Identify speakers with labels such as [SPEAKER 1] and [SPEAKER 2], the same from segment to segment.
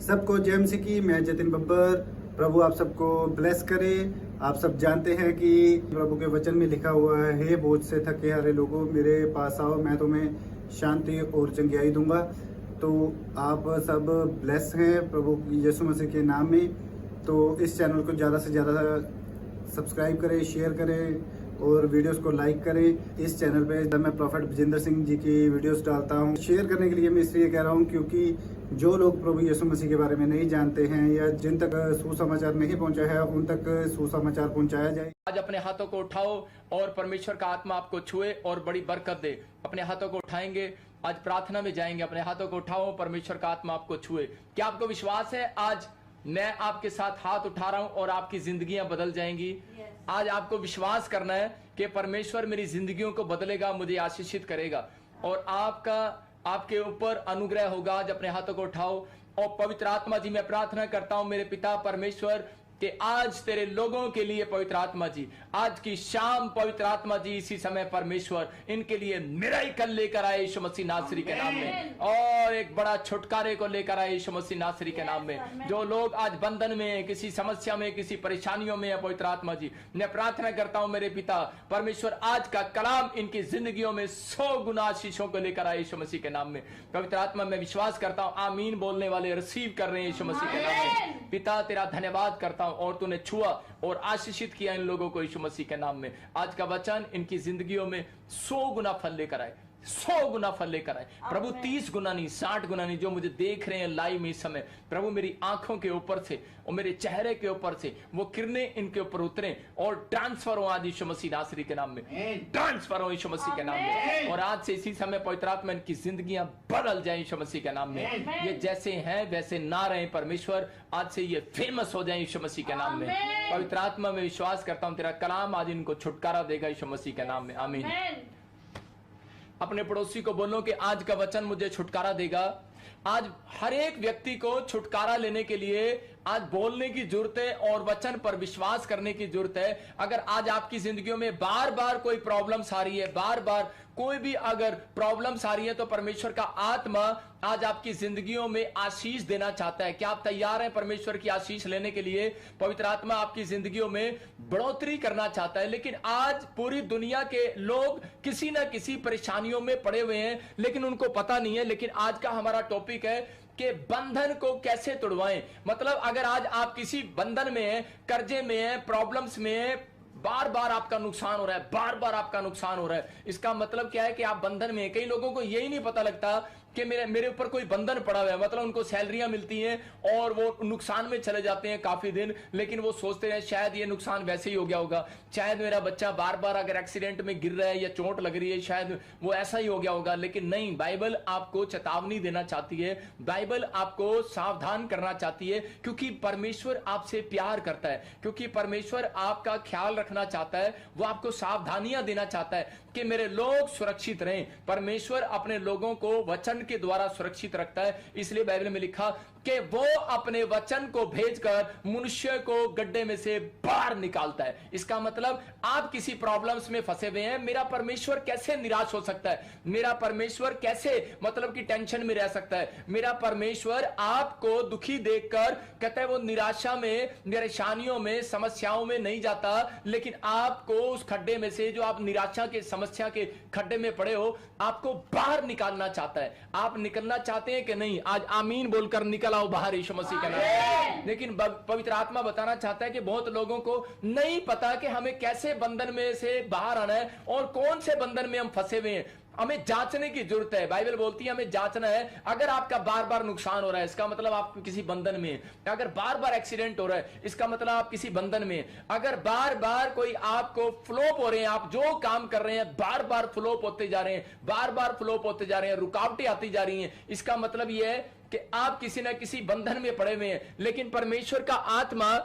[SPEAKER 1] सबको जय मसीह की। मैं जतिन बब्बर। प्रभु आप सबको ब्लेस करे। आप सब जानते हैं कि प्रभु के वचन में लिखा हुआ है, हे बोझ से थके हारे लोगों मेरे पास आओ, मैं तुम्हें शांति और चंगियाई दूंगा। तो आप सब ब्लेस हैं प्रभु यीशु मसीह के नाम में। तो इस चैनल को ज़्यादा से ज़्यादा सब्सक्राइब करें, शेयर करें और वीडियोस को लाइक करें। इस चैनल पे मैं प्रॉफेट विजेंद्र सिंह जी की वीडियोस डालता हूँ। शेयर करने के लिए मैं इसलिए कह रहा हूँ क्योंकि जो लोग प्रभु यीशु मसीह के बारे में नहीं जानते हैं या जिन तक सुसमाचार नहीं पहुंचा है, उन तक सुसमाचार पहुंचाया जाए।
[SPEAKER 2] आज अपने हाथों को उठाओ और परमेश्वर का आत्मा आपको छुए और बड़ी बरकत दे। अपने हाथों को उठाएंगे, आज प्रार्थना में जाएंगे। अपने हाथों को उठाओ, परमेश्वर का आत्मा आपको छुए। क्या आपको विश्वास है आज मैं आपके साथ हाथ उठा रहा हूं और आपकी जिंदगियां बदल जाएंगी? आज आपको विश्वास करना है कि परमेश्वर मेरी जिंदगियों को बदलेगा, मुझे आशीषित करेगा और आपके ऊपर अनुग्रह होगा। आज अपने हाथों को उठाओ और पवित्र आत्मा जी मैं प्रार्थना करता हूं मेरे पिता परमेश्वर कि आज तेरे लोगों के लिए पवित्र आत्मा जी, आज की शाम पवित्र आत्मा जी इसी समय परमेश्वर इनके लिए मिरेकल लेकर आए यीशु मसीह नासरी के नाम में, और एक बड़ा छुटकारे को लेकर आए यीशु मसीह नासरी के नाम में। जो लोग आज बंधन में, किसी समस्या में, किसी परेशानियों में है, पवित्र आत्मा जी मैं प्रार्थना करता हूं मेरे पिता परमेश्वर आज का कलाम इनकी जिंदगियों में 100 गुना आशीषों को लेकर आए यीशु मसीह के नाम में। पवित्र आत्मा मैं विश्वास करता हूं आमीन बोलने वाले रिसीव कर रहे हैं यीशु मसीह के नाम में। पिता तेरा धन्यवाद करता और तूने छुआ और आशीषित किया इन लोगों को यीशु मसीह के नाम में। आज का वचन इनकी जिंदगियों में 100 गुना फल लेकर आए, 100 गुना फल लेकर आए प्रभु। 30 गुना नहीं, 60 गुना नहीं। जो मुझे देख रहे हैं लाइव में इस समय प्रभु, मेरी आंखों के ऊपर से और मेरे चेहरे के ऊपर से वो किरणें इनके ऊपर उतरे और ट्रांसफर हो आज यीशु मसीह नासरी के नाम में, ट्रांसफर हो यीशु मसीह के नाम में। और आज से इसी समय पवित्र आत्मा इनकी जिंदगियां बदल जाए यीशु मसीह के नाम में। ये जैसे हैं वैसे ना रहे परमेश्वर, आज से ये फेमस हो जाए यीशु मसीह के नाम में। पवित्र आत्मा में विश्वास करता हूं तेरा कलाम आज इनको छुटकारा देगा यीशु मसीह के नाम में, आमीन। अपने पड़ोसी को बोलो कि आज का वचन मुझे छुटकारा देगा। आज हर एक व्यक्ति को छुटकारा लेने के लिए आज बोलने की जरूरत है और वचन पर विश्वास करने की जरूरत है। अगर आज आपकी जिंदगियों में बार बार कोई प्रॉब्लम्स आ रही है, बार बार कोई भी अगर प्रॉब्लम्स आ रही है, तो परमेश्वर का आत्मा आज आपकी जिंदगियों में आशीष देना चाहता है। क्या आप तैयार हैं परमेश्वर की आशीष लेने के लिए? पवित्र आत्मा आपकी जिंदगियों में बढ़ोतरी करना चाहता है। लेकिन आज पूरी दुनिया के लोग किसी ना किसी परेशानियों में पड़े हुए हैं, लेकिन उनको पता नहीं है। लेकिन आज का हमारा टॉपिक है कि बंधन को कैसे तोड़वाएं। मतलब अगर आज आप किसी बंधन में हैं, कर्जे में हैं, प्रॉब्लम्स में हैं, बार बार आपका नुकसान हो रहा है, बार बार आपका नुकसान हो रहा है, इसका मतलब क्या है कि आप बंधन में हैं। कई लोगों को यही नहीं पता लगता कि मेरे ऊपर कोई बंधन पड़ा हुआ है। मतलब उनको सैलरियां मिलती हैं और वो नुकसान में चले जाते हैं काफी दिन, लेकिन वो सोचते हैं शायद ये नुकसान वैसे ही हो गया होगा, शायद मेरा बच्चा बार बार अगर एक्सीडेंट में गिर रहा है या चोट लग रही है शायद वो ऐसा ही हो गया होगा। लेकिन नहीं, बाइबल आपको चेतावनी देना चाहती है, बाइबल आपको सावधान करना चाहती है, क्योंकि परमेश्वर आपसे प्यार करता है, क्योंकि परमेश्वर आपका ख्याल रखना चाहता है। वो आपको सावधानियां देना चाहता है कि मेरे लोग सुरक्षित रहें। परमेश्वर अपने लोगों को वचन के द्वारा सुरक्षित रखता है। इसलिए बाइबल में लिखा कि वो अपने वचन को भेजकर मनुष्य को गड्ढे में से बाहर निकालता है। इसका मतलब आप किसी प्रॉब्लम्स में फंसे हुए हैं, मेरा परमेश्वर कैसे निराश हो सकता है? मेरा परमेश्वर कैसे मतलब कि टेंशन में रह सकता है? मेरा परमेश्वर आपको दुखी देखकर कहता है वो निराशा में, परेशानियों में, समस्याओं में नहीं जाता, लेकिन आपको उस खड्डे में से, जो आप निराशा के समस्या के खड्डे में पड़े हो, आपको बाहर निकालना चाहता है। आप निकलना चाहते हैं कि नहीं? आज आमीन बोलकर निकल आओ बाहर यीशु मसीह के नाम में। लेकिन पवित्र आत्मा बताना चाहता है कि बहुत लोगों को नहीं पता कि हमें कैसे बंधन में से बाहर आना है और कौन से बंधन में हम फंसे हुए हैं। हमें जांचने की जरूरत है। बाइबल बोलती है हमें जांचना है। अगर आपका बार बार नुकसान हो रहा है, इसका मतलब आप किसी बंधन में हैं। अगर बार बार एक्सीडेंट हो रहा है, इसका मतलब आप किसी बंधन में हैं। अगर बार बार कोई आपको फ्लॉप हो रहे हैं, आप जो काम कर रहे हैं बार बार फ्लॉप होते जा रहे हैं, बार बार फ्लॉप होते जा रहे हैं, रुकावटें आती जा रही हैं, इसका मतलब यह है कि आप किसी ना किसी बंधन में पड़े हुए हैं। लेकिन परमेश्वर का आत्मा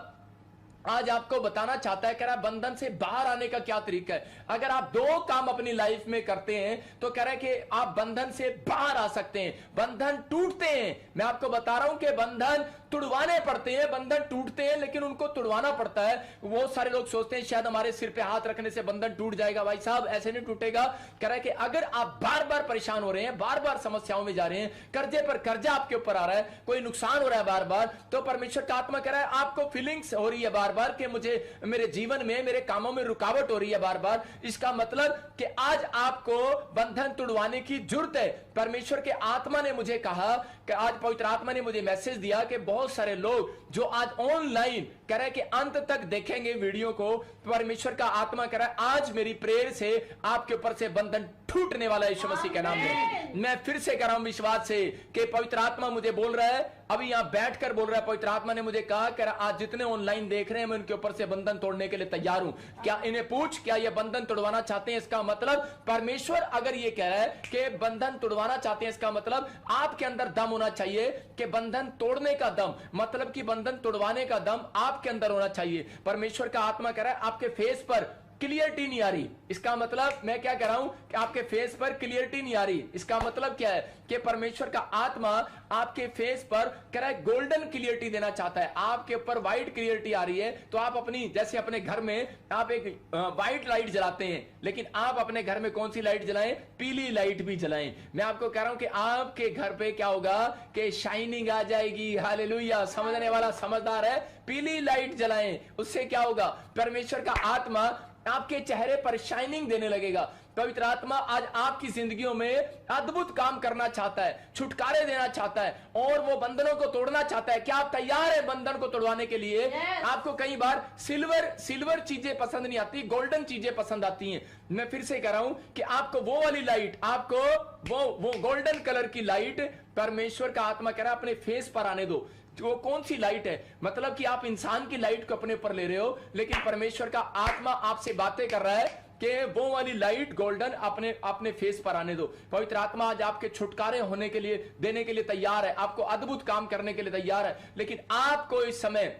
[SPEAKER 2] आज आपको बताना चाहता है, कह रहा है बंधन से बाहर आने का क्या तरीका है। अगर आप दो काम अपनी लाइफ में करते हैं तो कह रहा है कि आप बंधन से बाहर आ सकते हैं। बंधन टूटते हैं, मैं आपको बता रहा हूं कि बंधन तुड़वाने पड़ते हैं, बंधन टूटते हैं लेकिन उनको तुड़वाना पड़ता है। बहुत सारे लोग सोचते हैं शायद हमारे सिर पे हाथ रखने से बंधन टूट जाएगा। भाई साहब ऐसे नहीं टूटेगा। कह रहा है कि अगर आप बार बार परेशान हो रहे हैं, बार बार समस्याओं में जा रहे हैं, कर्जे पर कर्जा आपके ऊपर आ रहा है, कोई नुकसान हो रहा है बार बार, तो परमेश्वर का आत्मा कह रहा है आपको फीलिंग्स हो रही है बार बार कि मुझे मेरे जीवन में, मेरे कामों में रुकावट हो रही है बार बार, इसका मतलब कि आज आपको बंधन तुड़वाने की जरूरत है। परमेश्वर के आत्मा ने मुझे कहा कि आज पवित्र आत्मा ने मुझे मैसेज दिया कि बहुत सारे लोग जो आज ऑनलाइन कह रहे हैं कि अंत तक देखेंगे वीडियो को, परमेश्वर का आत्मा कह रहा है आज मेरी प्रेयर से आपके ऊपर से बंधन टूटने वाला है यीशु मसीह के नाम में। मैं फिर से कह रहा हूं विश्वास से कि पवित्र आत्मा मुझे बोल रहा है, अभी यहां बैठकर बोल रहा है, पवित्र आत्मा ने मुझे कहा कि आज जितने ऑनलाइन देख रहे हैं मैं उनके ऊपर से बंधन तोड़ने के लिए तैयार हूं। क्या इन्हें पूछ, क्या ये बंधन तोड़वाना चाहते हैं? इसका मतलब परमेश्वर अगर ये कह रहा है कि बंधन तोड़वाना चाहते हैं, इसका मतलब आपके अंदर दम होना चाहिए कि बंधन तोड़ने का दम, मतलब कि बंधन तोड़वाने का दम आपके अंदर होना चाहिए। परमेश्वर का आत्मा कह रहा है आपके फेस पर क्लियरिटी नहीं आ रही। इसका मतलब मैं क्या कह रहा हूं कि आपके फेस पर क्लियरिटी नहीं आ रही। इसका मतलब क्या है कि परमेश्वर का आत्मा आपके फेस पर कह रहा है गोल्डन क्लियरिटी देना चाहता है। आपके ऊपर व्हाइट क्लियरिटी आ रही है तो आप अपनी, जैसे अपने घर में आप एक व्हाइट लाइट जलाते हैं, लेकिन आप अपने घर में कौन सी लाइट जलाएं? पीली लाइट भी जलाएं। मैं आपको कह रहा हूं कि आपके घर पे क्या होगा कि शाइनिंग आ जाएगी। हालेलुया। समझने वाला समझदार है। पीली लाइट जलाएं, उससे क्या होगा? परमेश्वर का आत्मा आपके चेहरे पर शाइनिंग देने लगेगा। पवित्र आत्मा आज आपकी जिंदगियों में अद्भुत काम करना चाहता है, छुटकारे देना चाहता है और वो बंधनों को तोड़ना चाहता है। क्या आप तैयार है बंधन को तोड़वाने के लिए? आपको कई बार सिल्वर चीजें पसंद नहीं आती, गोल्डन चीजें पसंद आती हैं। मैं फिर से कह रहा हूं कि आपको वो वाली लाइट, आपको वो गोल्डन कलर की लाइट परमेश्वर का आत्मा कह रहा है अपने फेस पर आने दो। वो कौन सी लाइट है? मतलब कि आप इंसान की लाइट को अपने ऊपर ले रहे हो, लेकिन परमेश्वर का आत्मा आपसे बातें कर रहा है कि वो वाली लाइट गोल्डन अपने फेस पर आने दो। पवित्र आत्मा आज आपके छुटकारे होने के लिए, देने के लिए तैयार है, आपको अद्भुत काम करने के लिए तैयार है। लेकिन आपको इस समय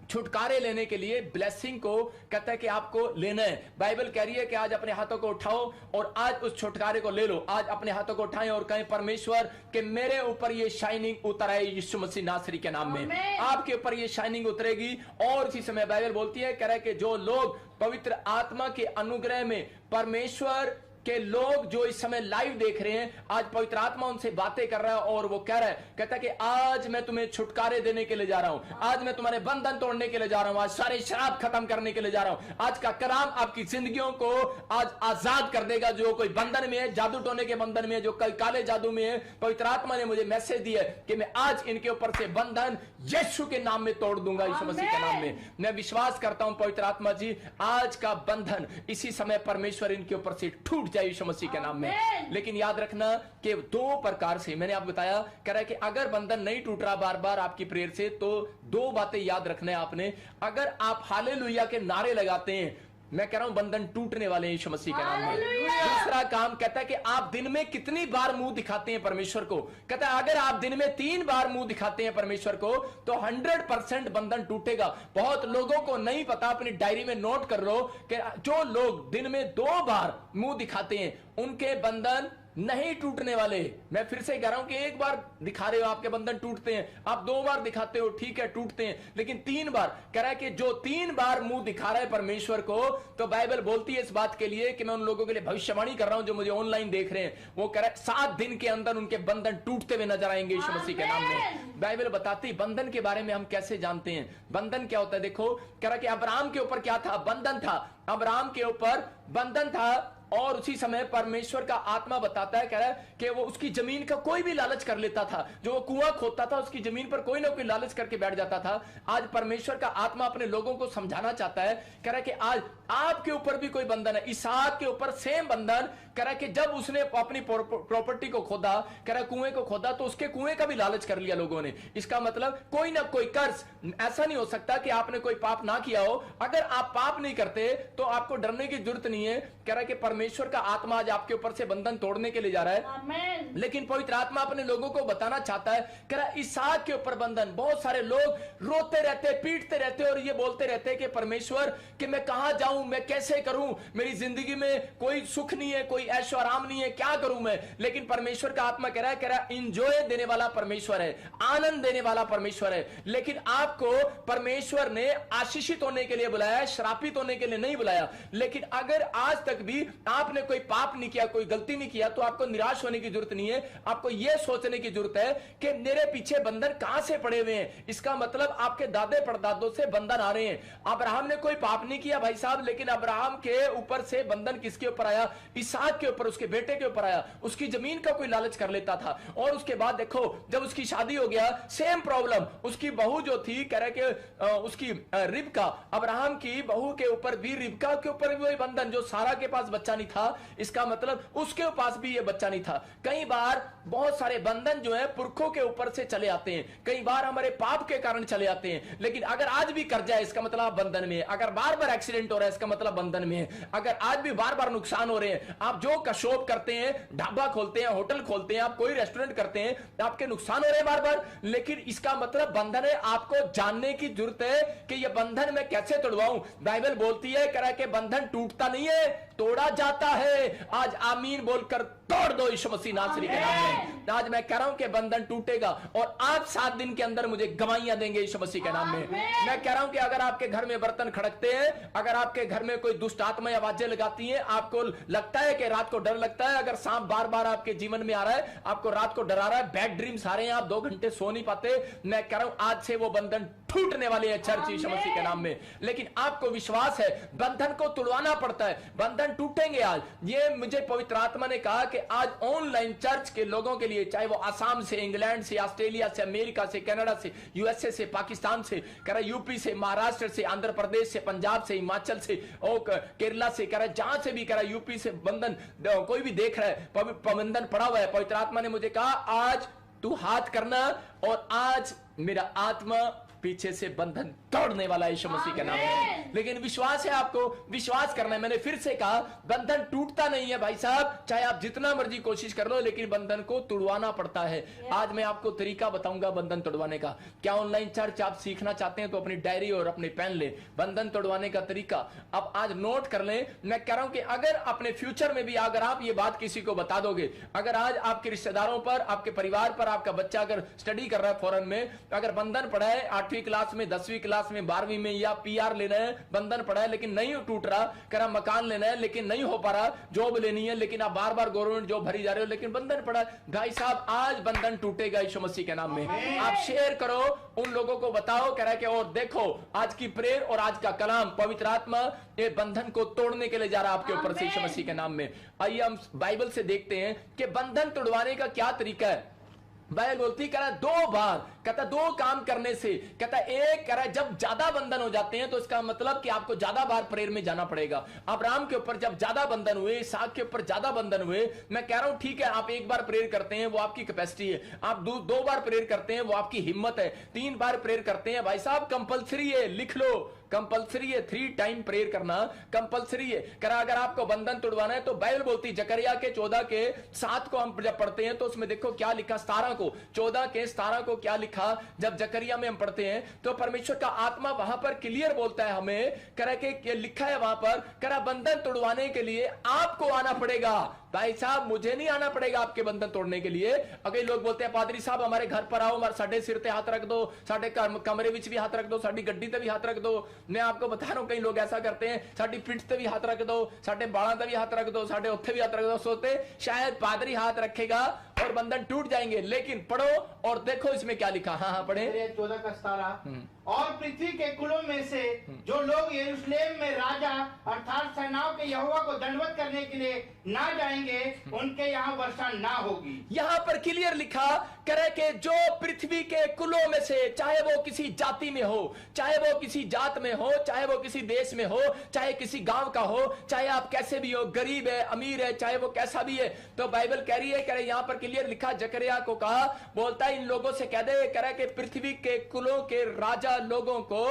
[SPEAKER 2] छुटकारे लेने के लिए ब्लेसिंग को कहता है कि आपको लेना है। बाइबल कह रही है कि आज अपने हाथों को उठाओ और आज उस छुटकारे को ले लो। आज अपने हाथों को उठाएं और कहें परमेश्वर कि मेरे ऊपर ये शाइनिंग उतर आए यीशु मसीह नासरी के नाम में। आपके ऊपर ये शाइनिंग उतरेगी। और इसी समय बाइबल बोलती है, कह रहा है कि जो लोग पवित्र आत्मा के अनुग्रह में, परमेश्वर के लोग जो इस समय लाइव देख रहे हैं, आज पवित्र आत्मा उनसे बातें कर रहा है और वो कह रहा है, कहता है कि आज मैं तुम्हें छुटकारे देने के लिए जा रहा हूं, आज मैं तुम्हारे बंधन तोड़ने के लिए जा रहा हूं, आज सारे शराब खत्म करने के लिए जा रहा हूं। आज का कलाम आपकी जिंदगियों को आज आजाद कर देगा। जो कोई बंधन में है, जादू टोने के बंधन में है, जो कई काले जादू में है, पवित्र आत्मा ने मुझे मैसेज दिया कि मैं आज इनके ऊपर से बंधन यीशु के नाम में तोड़ दूंगा, यीशु मसीह के नाम में। मैं विश्वास करता हूं पवित्र आत्मा जी आज का बंधन इसी समय परमेश्वर इनके ऊपर से टूट जाए यीशु मसीह के नाम में। लेकिन याद रखना कि दो प्रकार से मैंने आपको बताया, कह रहा है कि अगर बंधन नहीं टूट रहा बार बार आपकी प्रेयर से, तो दो बातें याद रखना है आपने। अगर आप हालेलुया के नारे लगाते हैं, मैं कह रहा हूं बंधन टूटने वाले हैं यीशु मसीह के नाम में। दूसरा काम कहता है कि आप दिन में कितनी बार मुंह दिखाते हैं परमेश्वर को। कहता है अगर आप दिन में 3 बार मुंह दिखाते हैं परमेश्वर को तो 100% बंधन टूटेगा। बहुत लोगों को नहीं पता, अपनी डायरी में नोट कर लो कि जो लोग दिन में 2 बार मुंह दिखाते हैं उनके बंधन नहीं टूटने वाले। मैं फिर से कह रहा हूं कि 1 बार दिखा रहे हो आपके बंधन टूटते हैं, आप 2 बार दिखाते हो ठीक है टूटते हैं, लेकिन 3 बार कह रहा है कि जो 3 बार मुंह दिखा रहा है परमेश्वर को, तो बाइबल बोलती है इस बात के लिए कि मैं उन लोगों के लिए भविष्यवाणी कर रहा हूं जो मुझे ऑनलाइन देख रहे हैं। वो कह रहा है 7 दिन के अंदर उनके बंधन टूटते हुए नजर आएंगे यीशु मसीह के नाम में। बाइबल बताती बंधन के बारे में हम कैसे जानते हैं बंधन क्या होता है। देखो कह रहा है कि अब्राहम के ऊपर क्या था? बंधन था। अब्राहम के ऊपर बंधन था और उसी समय परमेश्वर का आत्मा बताता है, कह रहा है कि वो उसकी जमीन का कोई भी लालच कर लेता था। जो वो कुआं खोदता था उसकी जमीन पर कोई ना कोई लालच करके बैठ जाता था। आज परमेश्वर का आत्मा अपने लोगों को समझाना चाहता है, कह रहा है कि आज आपके ऊपर भी कोई बंधन है। इसहाक के ऊपर सेम बंधन। कह रहा है कि जब उसने अपनी प्रॉपर्टी को खोदा, कह रहा है कुएं को खोदा, तो उसके कुएं का भी लालच कर लिया लोगों ने। इसका मतलब कोई ना कोई कर्ज। ऐसा नहीं हो सकता कि आपने कोई पाप ना किया हो। अगर आप पाप नहीं करते तो आपको डरने की जरूरत नहीं है। कह रहा है कि परमेश्वर का आत्मा आज आपके ऊपर से बंधन तोड़ने के लिए जा रहा है।
[SPEAKER 3] आमेन।
[SPEAKER 2] लेकिन पवित्र आत्मा अपने लोगों को बताना चाहता है, कह रहा इसहाक के ऊपर बंधन। बहुत सारे लोग रोते रहते, पीटते रहते और ये बोलते रहते कि परमेश्वर कि मैं कहां जाऊं, मैं कैसे करूं, मेरी जिंदगी में कोई सुख नहीं है, कोई ऐशो आराम नहीं है, क्या करूं मैं। लेकिन परमेश्वर का आत्मा कह रहा है इंजॉय देने वाला परमेश्वर है, आनंद देने वाला परमेश्वर है। लेकिन आपको परमेश्वर ने आशीषित होने के लिए बुलाया है, श्रापित होने के लिए नहीं बुलाया। लेकिन अगर आज तक भी आपने कोई पाप नहीं किया, कोई गलती नहीं किया, तो आपको निराश होने की जरूरत नहीं है। आपको यह सोचने की जरूरत है कि मेरे पीछे बंधन कहां से पड़े हुए हैं। इसका मतलब आपके दादे परदादों से बंधन आ रहे हैं। अब्राहम ने कोई पाप नहीं किया भाई साहब, लेकिन अब्राहम के ऊपर से बंधन किसके ऊपर आया? इसहाक के ऊपर, उसके बेटे के ऊपर आया। उसकी जमीन का कोई लालच कर लेता था और उसके बाद देखो जब उसकी शादी हो गया, सेम प्रॉब्लम। उसकी बहू जो थी, कह रहे कि उसकी रिबका, अब्राहम की बहू के ऊपर भी, रिबका के ऊपर भी वही बंधन। जो सारा के पास बच्चा नहीं था, इसका मतलब उसके पास भी ये बच्चा नहीं था। कई बार बहुत सारे बंधन जो है पुरखों के ऊपर से चले आते हैं, कई बार हमारे पाप के कारण चले आते हैं। लेकिन अगर आज भी कर्जा है, इसका मतलब आप बंधन में है। अगर बार बार एक्सीडेंट हो रहा है, इसका मतलब बंधन में है। अगर आज भी बार बार नुकसान हो रहे हैं, आप जो कशोप करते हैं, ढाबा खोलते हैं, होटल खोलते हैं, आप कोई रेस्टोरेंट करते हैं, आपके नुकसान हो रहे हैं बार बार, लेकिन इसका मतलब बंधन है। आपको जानने की जरूरत है कि यह बंधन मैं कैसे तोड़वाऊं। बाइबल बोलती है करा के बंधन टूटता नहीं है, तोड़ा जाता है। आज आमीन बोलकर तोड़ दो यीशु मसीह नासरी के नाम में। आज मैं कह रहा हूं कि बंधन टूटेगा और आप 7 दिन के अंदर मुझे गवाहियां देंगे यीशु मसीह के नाम में। मैं कह रहा हूं कि अगर आपके घर में बर्तन खड़कते हैं, अगर आपके घर में कोई दुष्ट आत्माएं आवाजें लगाती हैं, आपको लगता है कि रात को डर लगता है, अगर सांप बार बार आपके जीवन में आ रहा है, आपको रात को डरा रहा है, बैड ड्रीम्स आ रहे हैं, आप 2 घंटे सो नहीं पाते, मैं कह रहा हूं आज से वो बंधन टूटने वाले हैं चर्च यीशु मसीह के नाम में। लेकिन आपको विश्वास है, बंधन को तोड़वाना पड़ता है, बंधन टूटेंगे आज। ये मुझे पवित्र आत्मा ने कहा कि आज ऑनलाइन चर्च के लोगों के लिए, चाहे वो आसाम से, इंग्लैंड से, ऑस्ट्रेलिया से, अमेरिका से, कनाडा से, यूएसए से, पाकिस्तान से, कह रहा यूपी से, महाराष्ट्र से, आंध्र प्रदेश से, पंजाब से, हिमाचल से और केरला से, कह रहा जहां से भी, कह रहा यूपी से बंधन कोई भी देख रहा है, बंधन पड़ा हुआ है, पवित्र आत्मा ने मुझे कहा आज तू हाथ करना और आज मेरा आत्मा पीछे से बंधन तोड़ने वाला यीशु मसीह के नाम में। लेकिन विश्वास है, आपको विश्वास करना है। मैंने फिर से कहा बंधन टूटता नहीं है भाई साहब, चाहे आप जितना मर्जी कोशिश कर लो, लेकिन बंधन को तोड़वाना पड़ता है। आज मैं आपको तरीका बताऊंगा बंधन तोड़वाने का। क्या ऑनलाइन चर्च आप सीखना चाहते हैं तो अपनी डायरी और अपनी पेन ले, बंधन तोड़वाने का तरीका अब आज नोट कर लें। मैं कह रहा हूं कि अगर अपने फ्यूचर में भी अगर आप ये बात किसी को बता दोगे, अगर आज आपके रिश्तेदारों पर, आपके परिवार पर, आपका बच्चा अगर स्टडी कर रहा है फॉरेन में, अगर बंधन पड़ा है 8वीं क्लास में, 10वीं क्लास में, 12वीं में, या पीआर लेना है, बंधन पड़ा है लेकिन नहीं टूट रहा, करा मकान लेना है लेकिन नहीं हो पा रहा, जॉब लेनी है लेकिन आप बार बार गवर्नमेंट जॉब भरी जा रहे हो लेकिन बंधन पड़ा है, भाई साहब आज बंधन टूटेगा यीशु मसीह के नाम में। आप शेयर करो, उन लोगों को बताओ, कह रहा है कि और देखो आज की प्रेयर और आज का कलाम, पवित्र आत्मा ये बंधन को तोड़ने के लिए जा रहा है आपके ऊपर से यीशु मसीह के नाम में। आइए हम बाइबल से देखते हैं कि बंधन तोड़वाने का क्या तरीका है। बाइबल बोलती कह रहा 2 बार, कहता 2 काम करने से, कहता एक कह रहा जब ज्यादा बंधन हो जाते हैं तो इसका मतलब कि आपको ज्यादा बार प्रेयर में जाना पड़ेगा। अब्राहम के ऊपर जब ज्यादा बंधन हुए, इसहाक के ऊपर ज्यादा बंधन हुए, मैं कह रहा हूं ठीक है आप 1 बार प्रेयर करते हैं वो आपकी कैपेसिटी है, आप 2 बार प्रेयर करते हैं वो आपकी हिम्मत है, 3 बार प्रेयर करते हैं भाई साहब कंपलसरी है, लिख लो कंपलसरी है, 3 टाइम प्रेयर करना कंपलसरी है। करा अगर आपको बंधन तोड़वाना है तो बाइबल बोलती जकरिया के 14 के 7 को हम जब पढ़ते हैं तो उसमें देखो क्या लिखा, 17 को 14 के 17 को क्या लिखा, जब जकरिया में हम पढ़ते हैं तो परमेश्वर का आत्मा वहां पर क्लियर बोलता है हमें, करा के लिखा है वहां पर, करा बंधन तोड़वाने के लिए आपको आना पड़ेगा। भाई साहब मुझे नहीं आना पड़ेगा आपके बंधन तोड़ने के लिए। अगर लोग बोलते हैं पादरी साहब हमारे घर पर आओ, हमारे साडे सिर पे हाथ रख दो, साडे कमरे विच भी हाथ रख दो, साडी गड्डी ते भी हाथ रख दो। मैं आपको बता रहा हूं कई लोग ऐसा करते हैं, साडी पिठ ते भी हाथ रख दो, साडे बालों ते भी हाथ रख दो, साडे उत्थे भी हाथ रख दो, सोते शायद पादरी हाथ रखेगा और बंधन टूट जाएंगे। लेकिन पढ़ो और देखो इसमें क्या लिखा। हाँ पढ़े
[SPEAKER 4] 14 का 17। और पृथ्वी के कुलों में से जो लोग यरूशलेम में राजा अर्थात सेनाओं के यहोवा को दंडवत करने के लिए ना जाएंगे, उनके यहाँ वर्षा ना होगी।
[SPEAKER 2] यहाँ पर क्लियर लिखा करे कि जो पृथ्वी के कुलों में से, चाहे वो किसी जाति में हो, चाहे वो किसी जात में हो, चाहे वो किसी देश में हो, चाहे किसी गांव का हो, चाहे आप कैसे भी हो, गरीब है अमीर है, चाहे वो कैसा भी है, तो बाइबल कह रही है, कह रही यहाँ पर क्लियर लिखा, जकरिया को कहा, बोलता है इन लोगों से कह दे, कह रहा कि पृथ्वी के कुलों के राजा लोगों को,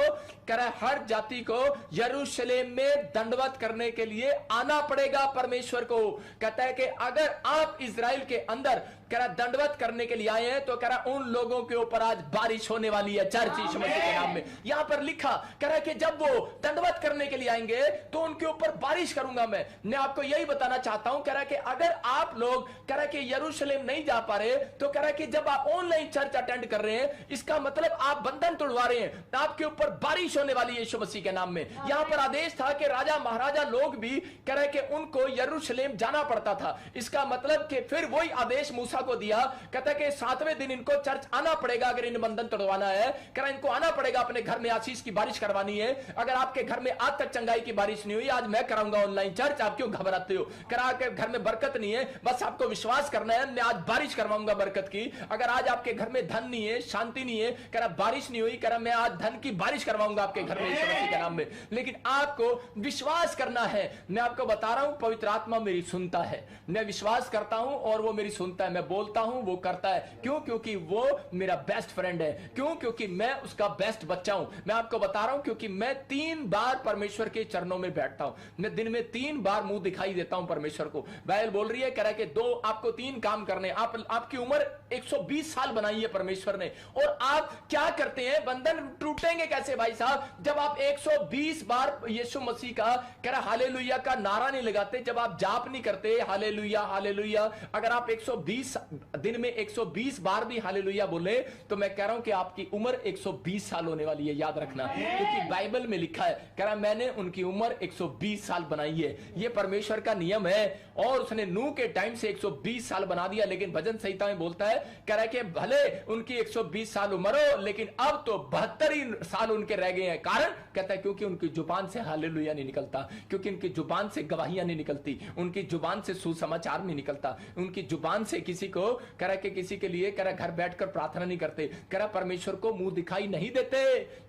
[SPEAKER 2] कह रहा हर जाति को यरूशलेम में दंडवत करने के लिए आना पड़ेगा परमेश्वर को। कहता है कि अगर आप इजराइल के अंदर कह रहा दंडवत करने के लिए आए हैं तो कह रहा उन लोगों के ऊपर आज बारिश होने वाली है, चर्च यीशु मसीह के नाम में। यहां पर लिखा, कह रहा कि जब वो दंडवत करने के लिए आएंगे तो उनके ऊपर बारिश करूंगा मैं आपको यही बताना चाहता हूं। कह रहा कि अगर आप लोग कह रहा कि यरूशलेम नहीं जा पा रहे तो कह रहा कि जब आप ऑनलाइन चर्च अटेंड कर रहे हैं, इसका मतलब आप बंधन तोड़वा रहे हैं, आपके ऊपर बारिश होने वाली है यीशु मसीह के नाम में। यहां पर आदेश था कि राजा महाराजा लोग भी कह रहे कि उनको यरूशलेम जाना पड़ता था। इसका मतलब कि फिर वही आदेश मूसा को दिया, कहता कि 7वें दिन इनको चर्च आना पड़ेगा अगर इन बंधन तोड़वाना है। कह रहा इनको आना पड़ेगा, अपने घर में आशीष की बारिश करवानी है। अगर आपके घर में आज तक चंगाई की बारिश नहीं हुई, आज मैं कराऊंगा ऑनलाइन चर्च, आप क्यों घबराते हो? कह रहा कि घर में बरकत नहीं है, बस आपको विश्वास करना है, मैं आज बारिश करवाऊंगा बरकत की। अगर आज आपके घर में धन नहीं है, शांति नहीं है, कह रहा बारिश नहीं हुई, कह रहा मैं आज धन की बारिश करवाऊंगा आपके घर में यीशु मसीह के नाम में। लेकिन आपको विश्वास करना है। मैं आपको बता रहा हूं, पवित्र आत्मा मेरी सुनता है, मैं विश्वास करता हूं और वो मेरी सुनता है। मैं बोलता हूं, वो करता है। क्यों? क्योंकि वो मेरा बेस्ट फ्रेंड है। क्यों? क्योंकि मैं उसका बेस्ट बच्चा हूं। मैं आपको बता रहा हूं, क्योंकि मैं 3 बार परमेश्वर के चरणों में बैठता हूं। मैं दिन में 3 बार मुंह दिखाई देता हूं परमेश्वर को। बाइबल बोल रही है, कह रहा है कि आपको 3 काम करने। आपकी उम्र 120 साल बनाई है परमेश्वर ने, और आप क्या करते हैं? बंधन टूटेंगे कैसे भाई साहब? जब आप 120 बार यीशु मसीह का कह रहा हालेलुया का नारा नहीं लगाते, जब आप जाप नहीं करते हालेलुया हालेलुया, अगर आप 120 दिन में 120 बार भी हालेलुया बोले तो मैं कह रहा हूं कि आपकी उम्र 120 साल होने वाली है। याद रखना, क्योंकि बाइबल में लिखा है, कह रहा मैंने उनकी उम्र 120 साल बनाई है। यह परमेश्वर का नियम है, और उसने नूह के टाइम से 120 साल बना दिया। लेकिन भजन संहिता में बोलता है, कह रहा है कि भले उनकी 120 साल उम्र हो, लेकिन अब तो 72 ही साल उनके रह गए हैं। कारण कहता है क्योंकि उनकी जुबान से हालेलुया नहीं निकलता, क्योंकि उनकी जुबान से गवाहियां नहीं निकलती, उनकी जुबान से सुसमाचार नहीं निकलता, उनकी जुबान से किसी को कह रहा कि किसी के लिए कह रहा घर बैठकर प्रार्थना नहीं करते, कह रहा परमेश्वर को मुंह दिखाई नहीं देते,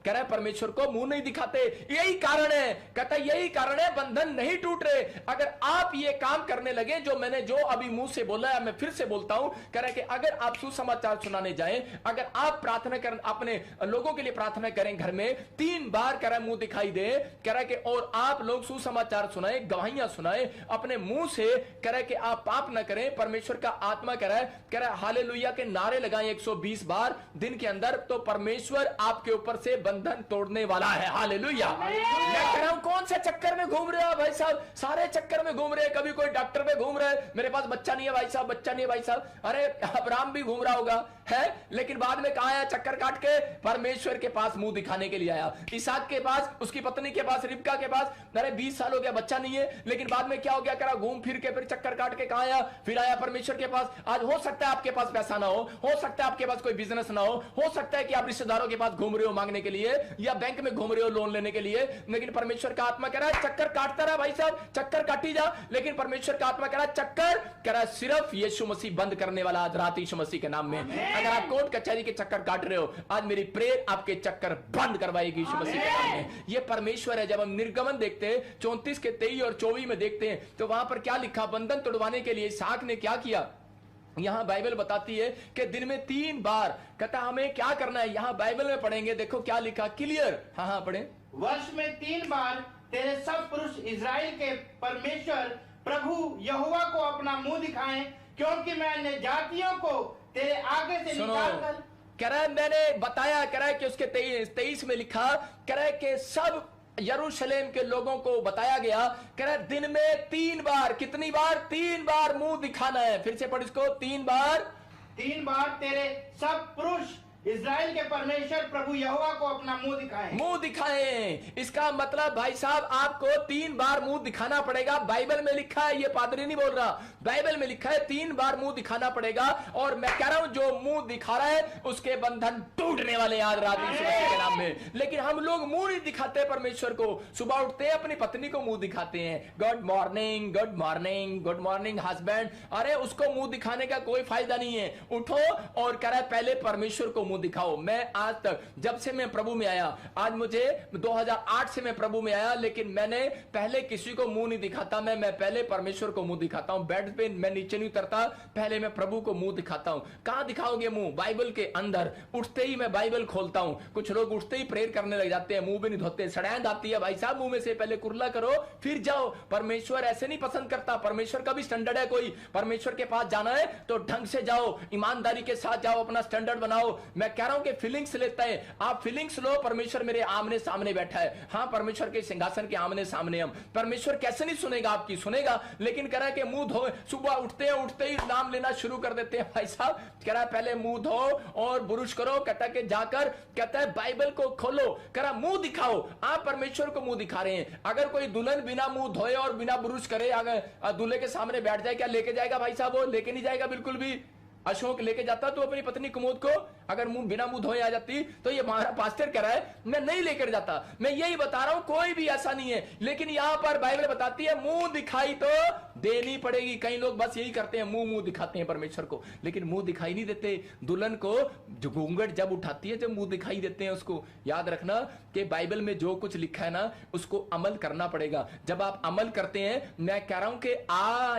[SPEAKER 2] कह रहा परमेश्वर को मुंह नहीं दिखाते। यही कारण है, कहता यही कारण है बंधन नहीं टूट रहे। अगर आप ये काम करने लगे जो मैंने जो अभी मुंह से बोला है, मैं फिर से बोलता हूं, कह रहा कि अगर आप सुसमाचार सुनाने जाएं, अगर आप प्रार्थना करें, अपने लोगों के लिए प्रार्थना करें घर में 3 बार कह रहा मुंह दिखाई दे, कह रहा कि और आप लोग सुसमाचार सुनाए, गवाहियां सुनाए अपने मुंह से, कह रहा कि आप पाप ना करें, परमेश्वर का आत्मा कह रहा है हालेलुया के नारे लगाएं 120 बार दिन के अंदर, तो परमेश्वर आपके ऊपर से बंधन तोड़ने वाला है। हालेलुया। मैं कह रहा हूं कौन से चक्कर में घूम रहे हो भाई साहब? सारे चक्कर में घूम रहे हैं। कभी कोई डॉक्टर में घूम रहा है, मेरे पास बच्चा नहीं है भाई साहब, बच्चा नहीं है भाई साहब। अरे अब्राहम भी घूम रहा होगा है, लेकिन बाद में कहा आया चक्कर काट के परमेश्वर के पास मुंह दिखाने के लिए आया। इसहाक के पास, उसकी पत्नी के पास, रिबका के पास, अरे 20 साल हो गया बच्चा नहीं है, लेकिन बाद में क्या हो गया? करा घूम फिर के फिर चक्कर काट के कहा आया, फिर आया परमेश्वर के पास। आज हो सकता है आपके पास पैसा ना हो सकता है आपके पास कोई बिजनेस ना हो सकता है कि आप रिश्तेदारों के पास घूम रहे हो मांगने के लिए, या बैंक में घूम रहे हो लोन लेने के लिए, लेकिन परमेश्वर का आत्मा कह रहा है चक्कर काटता रहा भाई साहब, चक्कर काटी जा। लेकिन परमेश्वर का आत्मा कह रहा है चक्कर कह रहा है सिर्फ यीशु मसीह बंद करने वाला आज रात यीशु मसीह के नाम में। अगर आप कोर्ट कचहरी के चक्कर काट रहे हो, आज मेरी प्रेयर आपके चक्कर बंद करवाएगी यीशु मसीह के नाम में। ये परमेश्वर है। जब हम निर्गमन देखते हैं 34 के 23 और 24 में देखते हैं, तो वहां पर क्या लिखा? बंधन तोड़वाने के लिए इसहाक ने क्या किया? यहां बाइबल बताती है कि दिन में 3 बार, कहता हमें क्या करना है? यहां बाइबल में पढ़ेंगे, देखो क्या लिखा, क्लियर। हाँ पढ़े।
[SPEAKER 4] वर्ष में 3 बार तेरे सब पुरुष इजराइल के परमेश्वर प्रभु यहोवा को अपना मुंह दिखाएं, क्योंकि मैं अन्य जातियों को तेरे आगे से निकालकर,
[SPEAKER 2] कह रहा है मैंने बताया, कह रहा है कि उसके 23 में लिखा, कह रहा है कि सब यरूशलेम के लोगों को बताया गया, कह रहा है दिन में 3 बार, कितनी बार? 3 बार मुंह दिखाना है। फिर से पढ़ इसको, 3 बार
[SPEAKER 4] तेरे सब पुरुष इजराइल के परमेश्वर प्रभु यहोवा को अपना मुंह दिखाएं।
[SPEAKER 2] इसका मतलब भाई साहब आपको 3 बार मुंह दिखाना पड़ेगा। बाइबल में लिखा है, ये पादरी नहीं बोल रहा, बाइबल में लिखा है 3 बार मुंह दिखाना पड़ेगा। और मैं कह रहा हूं जो मुंह दिखा रहा है उसके बंधन टूटने वाले आज रात यीशु मसीह के नाम नाम में। लेकिन हम लोग मुंह नहीं दिखाते परमेश्वर को। सुबह उठते हैं अपनी पत्नी को मुंह दिखाते हैं, good morning good morning good morning husband. अरे उसको मुंह दिखाने का कोई फायदा नहीं है। उठो और कह रहा है पहले परमेश्वर को मुंह दिखाओ। मैं आज तक जब से मैं प्रभु में आया, आज मुझे 2008 से मैं प्रभु में आया, लेकिन मैंने पहले किसी को मुंह नहीं दिखाता। मैं पहले परमेश्वर को मुंह दिखाता हूं। बेड पे मैं नीचे नहीं उतरता, पहले मैं प्रभु को मुंह दिखाता हूं। कहां दिखाओगे मुंह? बाइबल के अंदर। उठते ही मैं बाइबल खोलता हूं। कुछ लोग उठते ही प्रेयर करने लग जाते हैं, मुंह भी नहीं धोते, सड़ैंद आती है। भाई साहब मुंह में से पहले कुरला करो फिर जाओ। परमेश्वर ऐसे नहीं पसंद करता। परमेश्वर का भी स्टैंडर्ड है। कोई परमेश्वर के पास जाना है तो ढंग से जाओ, ईमानदारी के साथ जाओ, अपना स्टैंडर्ड बनाओ। मैं कह रहा हूं कि फीलिंग्स लेता है, आप फीलिंग्स लो। परमेश्वर मेरे आमने सामने बैठा है। हाँ, परमेश्वर के सिंहासन के आमने सामने हम। परमेश्वर कैसे नहीं सुनेगा आपकी? सुनेगा। लेकिन कह रहा है कि मुंह धो। सुबह उठते ही नाम लेना शुरू कर देते हैं। भाई साहब कह रहा है पहले मुंह धो और बुरुश करो। कहता है कि जाकर कहता है बाइबल को खोलो। कह रहा मुंह दिखाओ। आप परमेश्वर को मुंह दिखा रहे हैं। अगर कोई दुल्हन बिना मुंह धोए और बिना बुरुश करे अगर दूल्हे के सामने बैठ जाए, क्या लेके जाएगा? भाई साहब वो लेके नहीं जाएगा बिल्कुल भी। अशोक लेके जाता तो अपनी पत्नी कुमुद को, अगर बिना मुंह धोए आ जाती तो ये हमारा पास्टर कह रहा है मैं नहीं लेकर जाता। मैं यही बता रहा हूं, कोई भी ऐसा नहीं है। लेकिन यहां पर बाइबल बताती है मुंह दिखाई तो देनी पड़ेगी। कई लोग बस यही करते हैं, मुंह दिखाते हैं परमेश्वर को, लेकिन मुंह दिखाई नहीं देते। दुल्हन को जो घूंघट जब उठाती है, जब मुंह दिखाई देते हैं उसको। याद रखना कि बाइबल में जो कुछ लिखा है ना, उसको अमल करना पड़ेगा। जब आप अमल करते हैं, मैं कह रहा हूं कि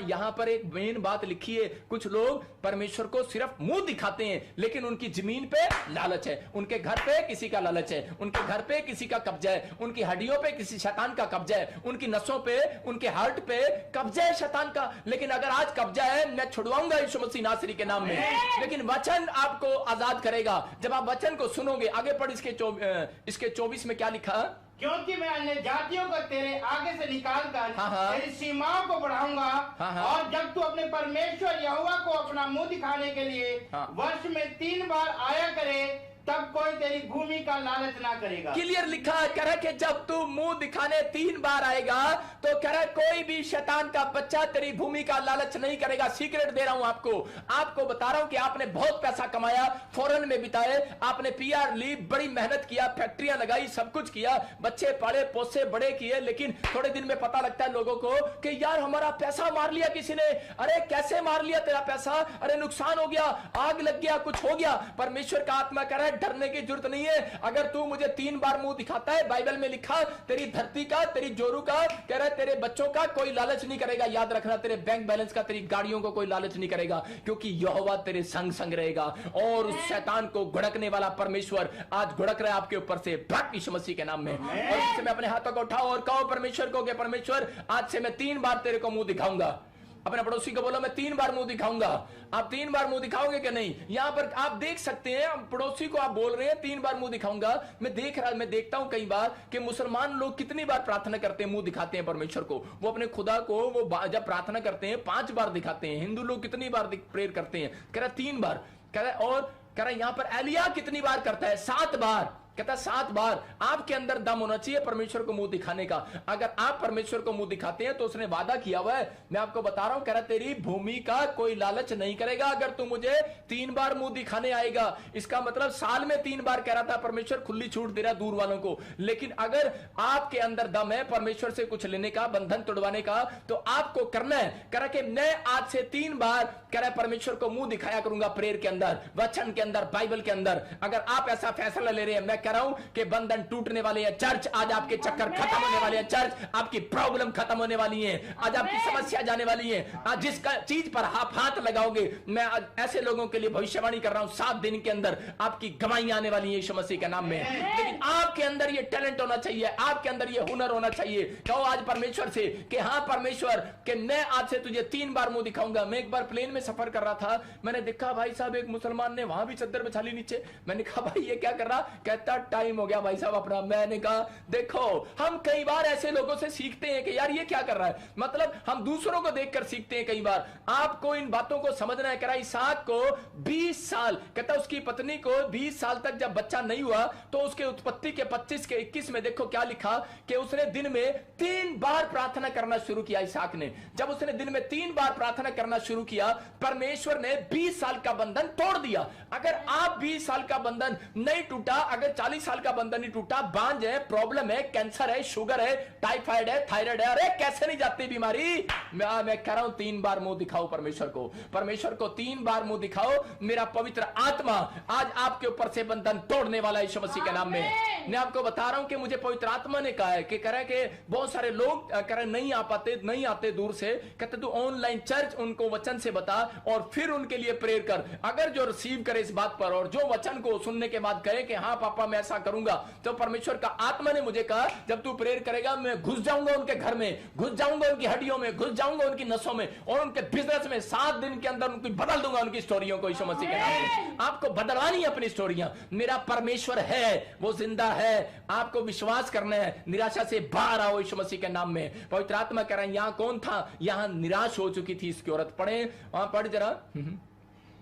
[SPEAKER 2] यहां पर एक मेन बात लिखी है। कुछ लोग परमेश्वर को सिर्फ मुंह दिखाते हैं, लेकिन उनकी जमीन पे लालच है, उनके घर पे किसी का लालच है, उनके घर पे किसी का कब्जा है, उनकी हड्डियों पे किसी शैतान का कब्जा है, उनकी नसों पे, उनके हार्ट पे कब्जा है शैतान का। लेकिन अगर आज कब्जा है, मैं छुड़वाऊंगा यीशु मसीह नासरी के नाम में। लेकिन वचन आपको आजाद करेगा जब आप वचन को सुनोगे। आगे पढ़ इसके 24 में क्या लिखा?
[SPEAKER 4] क्योंकि मैं अन्य जातियों को तेरे आगे से निकाल कर
[SPEAKER 2] हाँ।
[SPEAKER 4] तेरी सीमाओं को बढ़ाऊंगा।
[SPEAKER 2] हाँ।
[SPEAKER 4] और जब तू अपने परमेश्वर यहोवा को अपना मुंह दिखाने के लिए वर्ष में 3 बार आया करे, तब कोई तेरी भूमि का लालच ना करेगा।
[SPEAKER 2] क्लियर लिखा है, कह रहा है कि जब तू मुंह दिखाने 3 बार आएगा तो कह रहा है कोई भी शैतान का बच्चा तेरी भूमि का लालच नहीं करेगा। सीक्रेट दे रहा हूं आपको बता रहा हूं कि आपने बहुत पैसा कमाया, फॉरेन में बिताए, आपने पीआर ली, बड़ी मेहनत किया, फैक्ट्रियां लगाई, सब कुछ किया, बच्चे पढ़े पोसे बड़े किए, लेकिन थोड़े दिन में पता लगता है लोगों को कि यार हमारा पैसा मार लिया किसी ने। अरे कैसे मार लिया तेरा पैसा? अरे नुकसान हो गया, आग लग गया, कुछ हो गया। परमेश्वर का आत्मा कह रहा है डरने की जरूरत नहीं है। अगर तू मुझे 3 बार मुंह दिखाता है, बाइबल में लिखा, तेरी धरती का, तेरी जोरू का, कह रहा है तेरे बच्चों का कोई लालच नहीं करेगा। याद रखना, तेरे बैंक बैलेंस का, तेरी गाड़ियों को कोई लालच नहीं करेगा, क्योंकि यहोवा तेरे संग संग रहेगा। और उस शैतान को घुड़कने वाला परमेश्वर आज घुड़क रहा है आपके ऊपर से, भक्त यीशु मसीह के नाम में। और इससे मैं अपने हाथों को उठाओ और कहो परमेश्वर को कि परमेश्वर आज से मैं 3 बार तेरे को मुंह दिखाऊंगा। अपने पड़ोसी को बोलो मैं 3 बार मुंह दिखाऊंगा। आप 3 बार मुंह दिखाओगे कि नहीं? यहां पर आप देख सकते हैं, पड़ोसी को आप बोल रहे हैं 3 बार मुंह दिखाऊंगा। मैं देखता हूं कई बार कि मुसलमान लोग कितनी बार प्रार्थना करते हैं, मुंह दिखाते हैं परमेश्वर को। वो अपने खुदा को वो जब प्रार्थना करते हैं 5 बार दिखाते हैं। हिंदू लोग कितनी बार प्रेयर करते हैं? कह रहा 3 बार। कह रहा और कह रहा यहां पर एलिया कितनी बार करता है? 7 बार। कहता 7 बार। आपके अंदर दम होना चाहिए परमेश्वर को मुंह दिखाने का। अगर आप परमेश्वर को मुंह दिखाते हैं तो उसने वादा किया हुआ है, मैं आपको बता रहा हूं, कह रहा तेरी भूमि का कोई लालच नहीं करेगा अगर तू मुझे 3 बार मुंह दिखाने आएगा। इसका मतलब साल में 3 बार कह रहा था परमेश्वर, खुली छूट दे रहा दूर वालों को। लेकिन अगर आपके अंदर दम है परमेश्वर से कुछ लेने का, बंधन तोड़वाने का, तो आपको करना है। कह रहा कि मैं आज से 3 बार कह रहा है परमेश्वर को मुंह दिखाया करूंगा, प्रेयर के अंदर, वचन के अंदर, बाइबल के अंदर। अगर आप ऐसा फैसला ले रहे हैं, मैं कह रहा हूं कि बंधन टूटने वाले हैं। चर्च आज आपके चक्कर खत्म होने वाले हैं। चर्च आपकी प्रॉब्लम खत्म होने वाली है। आज आपकी समस्या जाने वाली है। आज जिस चीज पर आप हाथ लगाओगे, मैं आज ऐसे लोगों के लिए भविष्यवाणी कर रहा हूं, 7 दिन के अंदर आपकी गवाहियां आने वाली है यीशु मसीह के नाम में। लेकिन आपके अंदर ये टैलेंट होना चाहिए, आपके अंदर ये हुनर होना चाहिए। कहो आज परमेश्वर से कि हाँ परमेश्वर, कि मैं आज से तुझे 3 बार मुंह दिखाऊंगा। मैं एक बार प्लेन में सफर कर रहा था, मैंने देखा भाई साहब एक मुसलमान ने वहां भी चद्दर बिछा ली नीचे। मैंने कहा भाई ये क्या कर रहा? कहता टाइम हो गया भाई साहब अपना। मैंने कहा देखो, हम कई बार ऐसे लोगों से सीखते हैं कि यार ये क्या कर रहा है, मतलब हम दूसरों को देखकर सीखते हैं कई बार। आपको इन बातों को समझना है। कह रहा इसहाक को 20 साल, कहता उसकी पत्नी को 20 साल तक जब बच्चा नहीं हुआ तो उसके उत्पत्ति के 25 के 21 में देखो क्या लिखा कि उसने दिन में 3 बार प्रार्थना करना शुरू किया। इसहाक ने जब उसने दिन में 3 बार प्रार्थना करना शुरू किया, परमेश्वर ने 20 साल का बंधन तोड़ दिया। अगर आप 20 साल का बंधन नहीं टूटा, अगर 45 साल का बंधन नहीं टूटा, बांझ है, प्रॉब्लम है, कैंसर है, शुगर है, टाइफाइड है, थायराइड है, अरे कैसे नहीं जाती बीमारी। मैं कह रहा हूं 3 बार मुंह दिखाओ परमेश्वर को, परमेश्वर को 3 बार मुंह दिखाओ। मेरा पवित्र आत्मा आज आपके ऊपर से बंधन तोड़ने वाला है यीशु मसीह के नाम में। मैं आपको बता रहा हूं कि मुझे पवित्र आत्मा ने कहा है कि कह रहा है कि बहुत सारे लोग कह रहे नहीं आ पाते, नहीं आते दूर से, कहते तू ऑनलाइन चर्च उनको वचन से बता और फिर उनके लिए प्रेयर कर। अगर जो रिसीव करे इस बात पर और जो वचन को सुनने के बाद कहे कि हाँ पापा मैं ऐसा करूंगा, तो परमेश्वर का आत्मा ने मुझे कहा जब तू प्रेयर करेगा मैं घुस जाऊंगा उनके घर में, घुस जाऊंगा उनकी हड्डियों में, घुस जाऊंगा उनकी नसों में और उनके बिजनेस में 7 दिन के अंदर उनको बदल दूंगा उनकी स्टोरियों को यीशु मसीह के नाम में। आपको बदलवानी है अपनी स्टोरियां। मेरा परमेश्वर है, वो जिंदा है, आपको विश्वास करना है, निराशा से बाहर आओ यीशु मसीह के नाम में। पवित्र आत्मा कह रहा है यहां कौन था, यहां निराश हो चुकी थी इसकी औरत। पढ़े वहां, पढ़ जरा।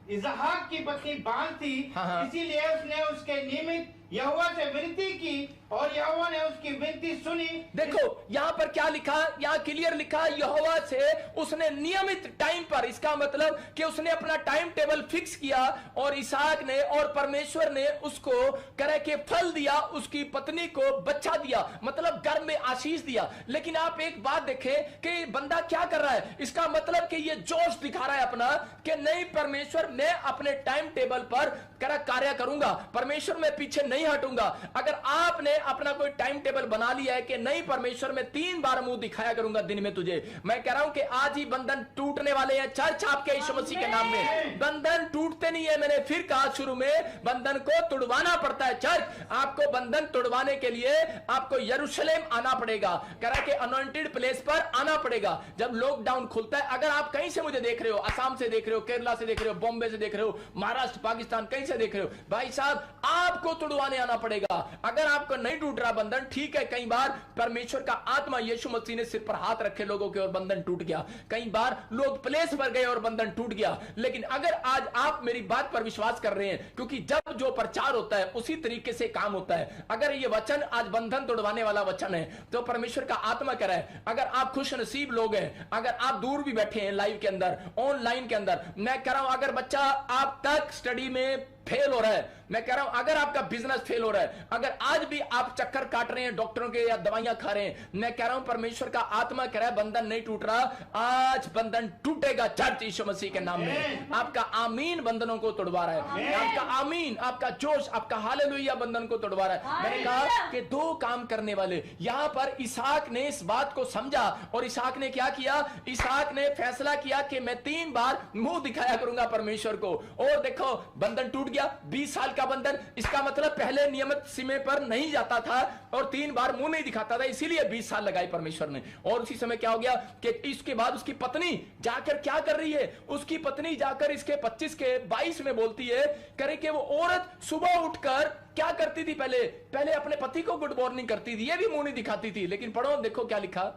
[SPEAKER 4] इसहाक की पत्नी बांझ थी,
[SPEAKER 2] हाँ।
[SPEAKER 4] इसीलिए उसने उसके निमित्त यहोवा से विनती की और यहोवा ने उसकी विनती सुनी।
[SPEAKER 2] देखो यहां पर क्या लिखा, यहां क्लियर लिखा यहोवा से उसने नियमित टाइम पर, इसका मतलब कि उसने अपना टाइम टेबल फिक्स किया और इसहाक ने और परमेश्वर ने उसको करे के फल दिया, उसकी पत्नी को बच्चा दिया, मतलब गर्भ में आशीष दिया। लेकिन आप एक बात देखें कि बंदा क्या कर रहा है, इसका मतलब कि ये जोश दिखा रहा है अपना कि नहीं परमेश्वर मैं अपने टाइम टेबल पर कार्य करूंगा, परमेश्वर मैं पीछे नहीं हटूंगा। अगर आपने अपना कोई टाइम टेबल बना लिया है कि नहीं परमेश्वर मैं 3 बार मुंह दिखाया करूंगा दिन में तुझे, मैं कह रहा हूं कि आज ही बंधन टूटने वाले हैं चर्च आपके यीशु मसीह के नाम में। बंधन टूटते नहीं है, मैंने फिर कहा शुरू में बंधन को तुड़वाना पड़ता है। चर्च आपको बंधन तुड़वाने के लिए आपको यरूशलेम आना पड़ेगा, कह रहा है कि अनॉइंटेड प्लेस पर आना पड़ेगा। जब लॉकडाउन खुलता है, अगर आप कहीं से मुझे देख रहे हो, असम से देख रहे हो, केरला से देख रहे हो, बॉम्बे से देख रहे हो, महाराष्ट्र, पाकिस्तान, कहीं से देख रहे हो, भाई साहब आपको तुड़वाने आना पड़ेगा। अगर आपको नहीं टूट रहा बंधन, ठीक है, कई बार परमेश्वर का आत्मा यीशु मसीह ने सिर पर हाथ रखे लोगों के और बंधन टूट गया, कई बार लोग प्लेस पर गए और बंधन टूट गया। लेकिन अगर आज आप मेरी बात पर विश्वास कर रहे हैं, क्योंकि जब जो प्रचार होता है उसी तरीके से काम होता है। अगर ये वचन आज बंधन तोड़वाने वाला वचन है तो परमेश्वर का आत्मा कह रहा है अगर आप खुश नसीब लोग हैं, अगर आप दूर भी बैठे हैं लाइव के अंदर, ऑनलाइन के अंदर, मैं कह रहा हूं अगर बच्चा आप तक स्टडी में फेल हो रहा है, मैं कह रहा हूं अगर आपका बिजनेस फेल हो रहा है, अगर आज भी आप चक्कर काट रहे हैं डॉक्टरों के या दवाइयां खा रहे हैं, मैं कह रहा हूं परमेश्वर का आत्मा कह रहा है बंधन नहीं टूट रहा, आज बंधन टूटेगा चर्च यीशु मसीह के नाम में। आपका आमीन बंधनों को तोड़वा रहा है, आपका आमीन, आपका जोश, आपका हालेलुया बंधन को तोड़वा रहा है। मैंने कहा कि 2 काम करने वाले, यहां पर इसहाक ने इस बात को समझा और इसहाक ने क्या किया, इसहाक ने फैसला किया कि मैं 3 बार मुंह दिखाया करूंगा परमेश्वर को। और देखो बंधन टूट गया, 20 साल का बंधन, इसका मतलब पहले नियमित समय पर नहीं जाता था और 3 बार मुंह नहीं दिखाता था, इसीलिए 20 साल लगाए परमेश्वर ने। और उसी समय क्या हो गया कि इसके बाद उसकी पत्नी जाकर क्या कर रही है, उसकी पत्नी जाकर इसके 25 के 22 में बोलती है करे कि वो औरत सुबह उठकर क्या करती थी, पहले अपने पति को गुड मॉर्निंग करती थी, ये भी मुंह नहीं दिखाती थी। लेकिन पढ़ो देखो क्या लिखा,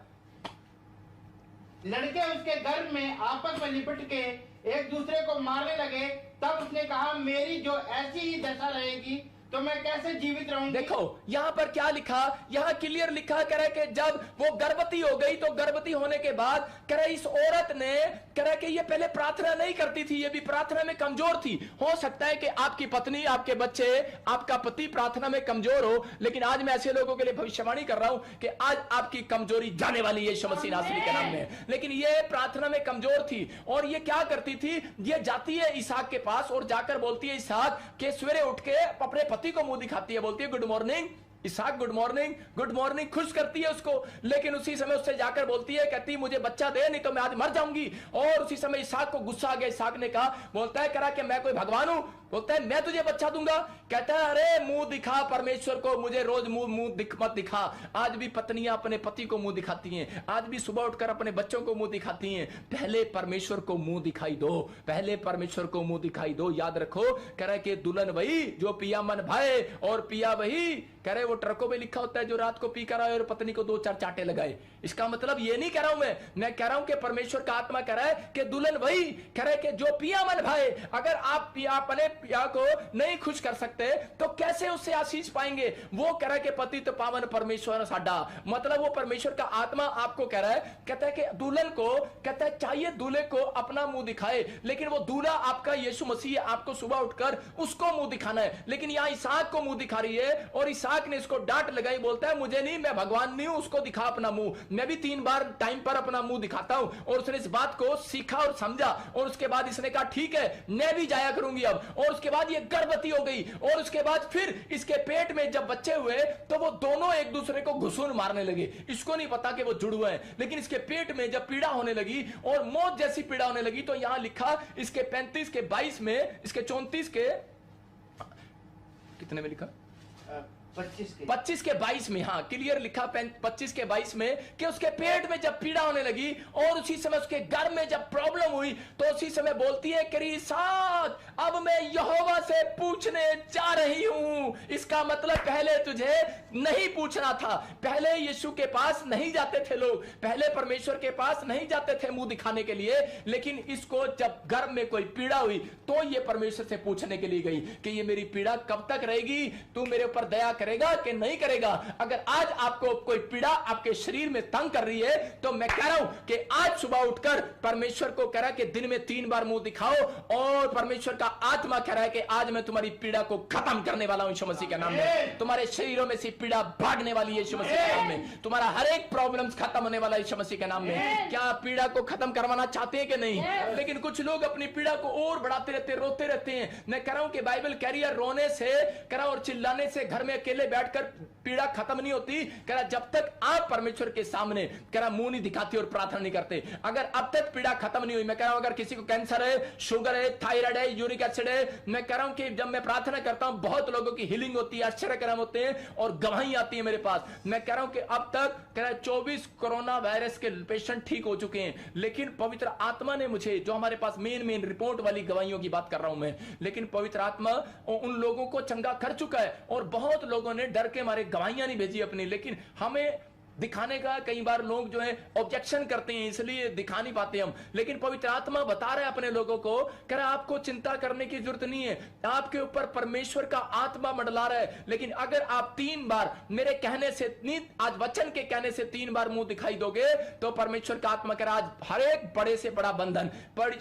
[SPEAKER 4] लड़के उसके गर्भ में आपस में लिपट के एक दूसरे को मारने लगे। तब उसने कहा मेरी जो ऐसी ही दशा रहेगी तो मैं कैसे जीवित रहूंगी।
[SPEAKER 2] देखो यहां पर क्या लिखा, यहां क्लियर लिखा कह रहा है कि जब वो गर्भवती हो गई तो गर्भवती होने के बाद कह रहा है इस औरत ने कह रहा है कि ये पहले प्रार्थना नहीं करती थी, ये भी प्रार्थना में कमजोर थी। हो सकता है कि आपकी पत्नी, आपके बच्चे, आपका पति प्रार्थना में कमजोर हो, लेकिन आज मैं ऐसे लोगों के लिए भविष्यवाणी कर रहा हूं कि आज आपकी कमजोरी जाने वाली है यीशु मसीह नासरी के नाम में। लेकिन ये प्रार्थना में कमजोर थी और ये क्या करती थी, ये जाती है इसहाक के पास और जाकर बोलती है इसहाक के सवेरे उठ के अपने पति को मुंह दिखाती है, बोलती है गुड मॉर्निंग इसहाक, गुड मॉर्निंग, गुड मॉर्निंग, खुश करती है उसको। लेकिन उसी समय उससे जाकर बोलती है, कहती मुझे बच्चा दे नहीं तो मैं आज मर जाऊंगी। और उसी समय इसहाक को गुस्सा आ गया, इसहाक ने कहा, बोलता है करा कि मैं कोई भगवान हूं, बोलता है मैं तुझे बच्चा दूंगा। कहता है अरे मुंह दिखा परमेश्वर को, मुझे रोज मुंह मत दिखा। आज भी पत्नियां अपने पति को मुंह दिखाती हैं, आज भी सुबह उठकर अपने बच्चों को मुंह दिखाती हैं। पहले परमेश्वर को मुंह दिखाई दो, पहले परमेश्वर को मुंह दिखाई दो। याद रखो कह रहा है कि दुल्हन वही जो पिया मन भाए और पिया वही कह रहे वो वो ट्रकों में लिखा होता है जो रात को पी कर आए और पत्नी को 2-4 चांटे लगाए। इसका मतलब ये नहीं कह रहा हूं मैं कह रहा हूं कि परमेश्वर का आत्मा कह रहा है कि दुल्हन वही कह रहा है कि जो पिया मन भाए। अगर आप अपने पिया को नहीं खुश कर सकते तो कैसे उससे आशीष पाएंगे? वो कह रहा है कि पति तो पावन परमेश्वर साडा, मतलब वो परमेश्वर का आत्मा आपको कह रहा है, कहता है कि दुल्हन को कहता है चाहिए दूल्हे को अपना मुंह दिखाए, लेकिन वो दूल्हा आपका यीशु मसीह है, आपको सुबह उठकर उसको मुंह दिखाना है। लेकिन यहां इसहाक को मुंह दिखा रही है और इसहाक ने इसको डांट लगाई, बोलता है मुझे नहीं, मैं भगवान नहीं हूं, उसको दिखा अपना मुंह। मैं भी 3 बार टाइम पर अपना मुंह दिखाता हूं। और उसने इस बात को सीखा और समझा और उसके बाद इसने कहा ठीक है मैं भी जाया करूंगी अब। और उसके बाद ये गर्भवती हो गई और उसके बाद फिर इसके पेट में जब बच्चे हुए तो वो दोनों एक दूसरे को घुसून मारने लगे। इसको नहीं पता कि वो जुड़वे हैं, लेकिन इसके पेट में जब पीड़ा होने लगी और मौत जैसी पीड़ा होने लगी तो यहां लिखा इसके 35 के 22 में, इसके 34 के कितने में लिखा 25 के 22 में, हाँ क्लियर लिखा 25 के 22 में कि उसके पेट में जब पीड़ा होने लगी और उसी समय उसके घर में जब प्रॉब्लम हुई तो उसी समय बोलती है कि इसहाक अब मैं यहोवा से पूछने जा रही हूं। इसका मतलब पहले तुझे नहीं पूछना था, पहले यीशु के पास नहीं जाते थे लोग, पहले परमेश्वर के पास नहीं जाते थे मुंह दिखाने के लिए, लेकिन इसको जब गर्भ में कोई पीड़ा हुई तो ये परमेश्वर से पूछने के लिए गई कि ये मेरी पीड़ा कब तक रहेगी, तू मेरे ऊपर दया करेगा कि नहीं करेगा। अगर आज आपको कोई पीड़ा आपके शरीर में तंग कर रही है तो मैं कह रहा हूं कि आज सुबह उठकर परमेश्वर को कह रहा है कि दिन में 3 बार मुंह दिखाओ और परमेश्वर का आत्मा कह रहा है कि आज मैं तुम्हारी पीड़ा को खत्म करने वाला हूं यीशु मसीह के नाम में। तुम्हारे शरीरों में से पीड़ा भागने वाली है यीशु मसीह के नाम में। तुम्हारा हर एक प्रॉब्लम्स खत्म होने वाला है यीशु मसीह के नाम में। क्या पीड़ा को खत्म करवाना चाहते हैं कि नहीं? लेकिन कुछ लोग अपनी पीड़ा को और बढ़ाते रहते, रोते रहते हैं। मैं कह रहा हूं कि बाइबल कह रही है रोने से कह रहा और चिल्लाने से घर में अकेले बैठकर पीड़ा खत्म नहीं होती। कह रहा जब तक आप परमेश्वर के सामने कह रहा मुंह नहीं दिखाते और प्रार्थना नहीं करते। अगर अब तक पीड़ा खत्म नहीं हुई, मैं कह रहा हूं अगर किसी को कैंसर है, शुगर है, थायराइड है, यूरिक एसिड है, मैं कह रहा हूं कि जब मैं प्रार्थना करता हूं बहुत लोगों की हीलिंग होती है, आश्चर्यक्रम होते हैं और गवाही आती है मेरे पास। मैं कह रहा हूं कि अब तक कह रहा 24 कोरोना वायरस के पेशेंट ठीक हो चुके हैं, लेकिन पवित्र आत्मा ने मुझे, जो हमारे पास मेन रिपोर्ट वाली गवाहियों की बात कर रहा हूं मैं, लेकिन पवित्र आत्मा उन लोगों को चंगा कर चुका है और बहुत लोगों ने डर के मारे गवाहियां नहीं भेजी अपनी। लेकिन हमें दिखाने का कई बार लोग जो है ऑब्जेक्शन करते हैं, इसलिए दिखा नहीं पाते हम। लेकिन पवित्र आत्मा बता रहा है अपने लोगों को, कह रहा आपको चिंता करने की जरूरत नहीं है, आपके ऊपर परमेश्वर का आत्मा मंडला रहा है। लेकिन अगर आप 3 बार मेरे कहने से, आज वचन के कहने से 3 बार मुंह दिखाई दोगे तो परमेश्वर का आत्मा कह रहा आज हर एक बड़े से बड़ा बंधन,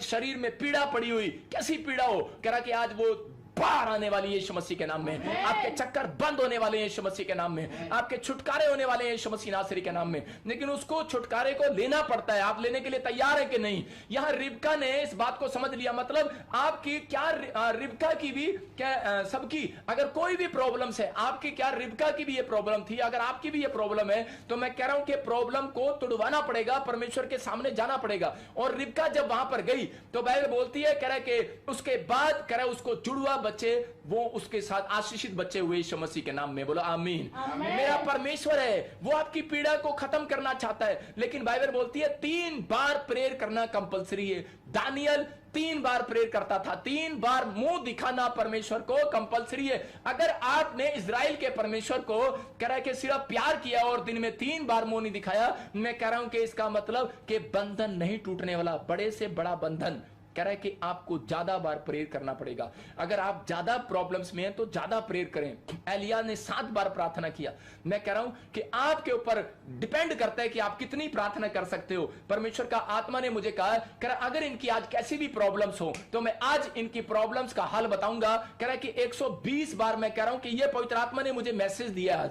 [SPEAKER 2] शरीर में पीड़ा पड़ी हुई, कैसी पीड़ा हो, कह रहा कि आज वो बाहर आने वाली है यीशु मसीह के नाम में। आपके चक्कर बंद होने वाले हैं यीशु मसीह के नाम में, आपके छुटकारे होने वाले हैं यीशु मसीह नासरी के नाम में। लेकिन उसको छुटकारे को लेना पड़ता है। आप लेने के लिए तैयार है कि नहीं? यहां रिबका ने इस बात को समझ लिया। मतलब आपकी क्या रिबका की भी क्या सबकी अगर कोई भी प्रॉब्लम्स है, आपकी क्या रिबका की भी ये प्रॉब्लम थी, अगर आपकी भी ये प्रॉब्लम है तो मैं कह रहा हूं कि प्रॉब्लम को तुड़वाना पड़ेगा, परमेश्वर के सामने जाना पड़ेगा। और रिबका जब वहां पर गई तो बाइबल बोलती है, कह रहा है कि उसके बाद कह रहा है उसको जुड़वा बच्चे, वो उसके साथ आशीषित बच्चे हुए यीशु मसीह के नाम में। बोलो आमीन। मेरा परमेश्वर है, वो आपकी पीड़ा को खत्म करना चाहता है। लेकिन बाइबल बोलती है 3 बार प्रेयर करना कंपलसरी है। दानियल 3 बार प्रेयर करता था, 3 बार मुंह दिखाना परमेश्वर को कंपलसरी है। अगर आपने इजराइल के परमेश्वर को कह रहा है कि सिर्फ प्यार किया और दिन में 3 बार मुंह नहीं दिखाया, मैं कह रहा हूं कि इसका मतलब कि बंधन नहीं टूटने वाला, बड़े से बड़ा बंधन। कह रहा है कि आपको ज्यादा बार प्रेयर करना पड़ेगा। अगर आप ज्यादा प्रॉब्लम्स में हैं तो ज्यादा प्रेयर करें। एलिया ने 7 बार प्रार्थना किया। मैं कह रहा हूं कि आपके ऊपर डिपेंड करता है कि आप कितनी प्रार्थना कर सकते हो। परमेश्वर का आत्मा ने मुझे कहा, कह रहा अगर इनकी आज कैसी भी प्रॉब्लम्स हो तो मैं आज इनकी प्रॉब्लम्स का हल बताऊंगा। कह रहा है कि 120 बार मैं कह रहा हूं कि यह पवित्र आत्मा ने मुझे मैसेज दिया आज।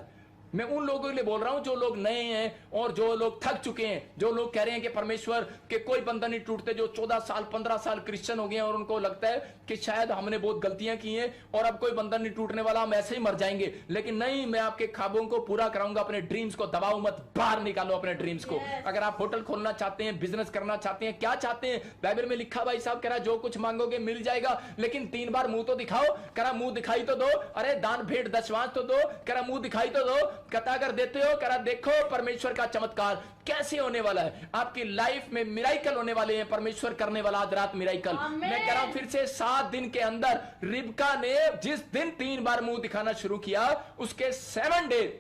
[SPEAKER 2] मैं उन लोगों के लिए बोल रहा हूं जो लोग नए हैं और जो लोग थक चुके हैं, जो लोग कह रहे हैं कि परमेश्वर के कोई बंधन नहीं टूटते, जो 14 साल 15 साल क्रिश्चियन हो गए हैं और उनको लगता है कि शायद हमने बहुत गलतियां की हैं और अब कोई बंधन नहीं टूटने वाला, हम ऐसे ही मर जाएंगे। लेकिन नहीं, मैं आपके ख्वाबों को पूरा कराऊंगा। अपने ड्रीम्स को दबाओ मत, बाहर निकालो अपने ड्रीम्स को। अगर आप होटल खोलना चाहते हैं, बिजनेस करना चाहते हैं, क्या चाहते हैं, बाइबल में लिखा भाई साहब कह रहा जो कुछ मांगोगे मिल जाएगा, लेकिन 3 बार मुंह तो दिखाओ। कह रहा मुंह दिखाई तो दो, अरे दान भेंट दशवांश तो दो, कह रहा मुंह दिखाई तो दो। कहता अगर देते हो, कह रहा देखो परमेश्वर का चमत्कार कैसे होने वाला है, आपकी लाइफ में मिराइकल होने वाले हैं, परमेश्वर करने वाला आज रात मिराइकल। मैं कह रहा हूं फिर से 7 दिन के अंदर रिबका ने जिस दिन 3 बार मुंह दिखाना शुरू किया, उसके 7 डे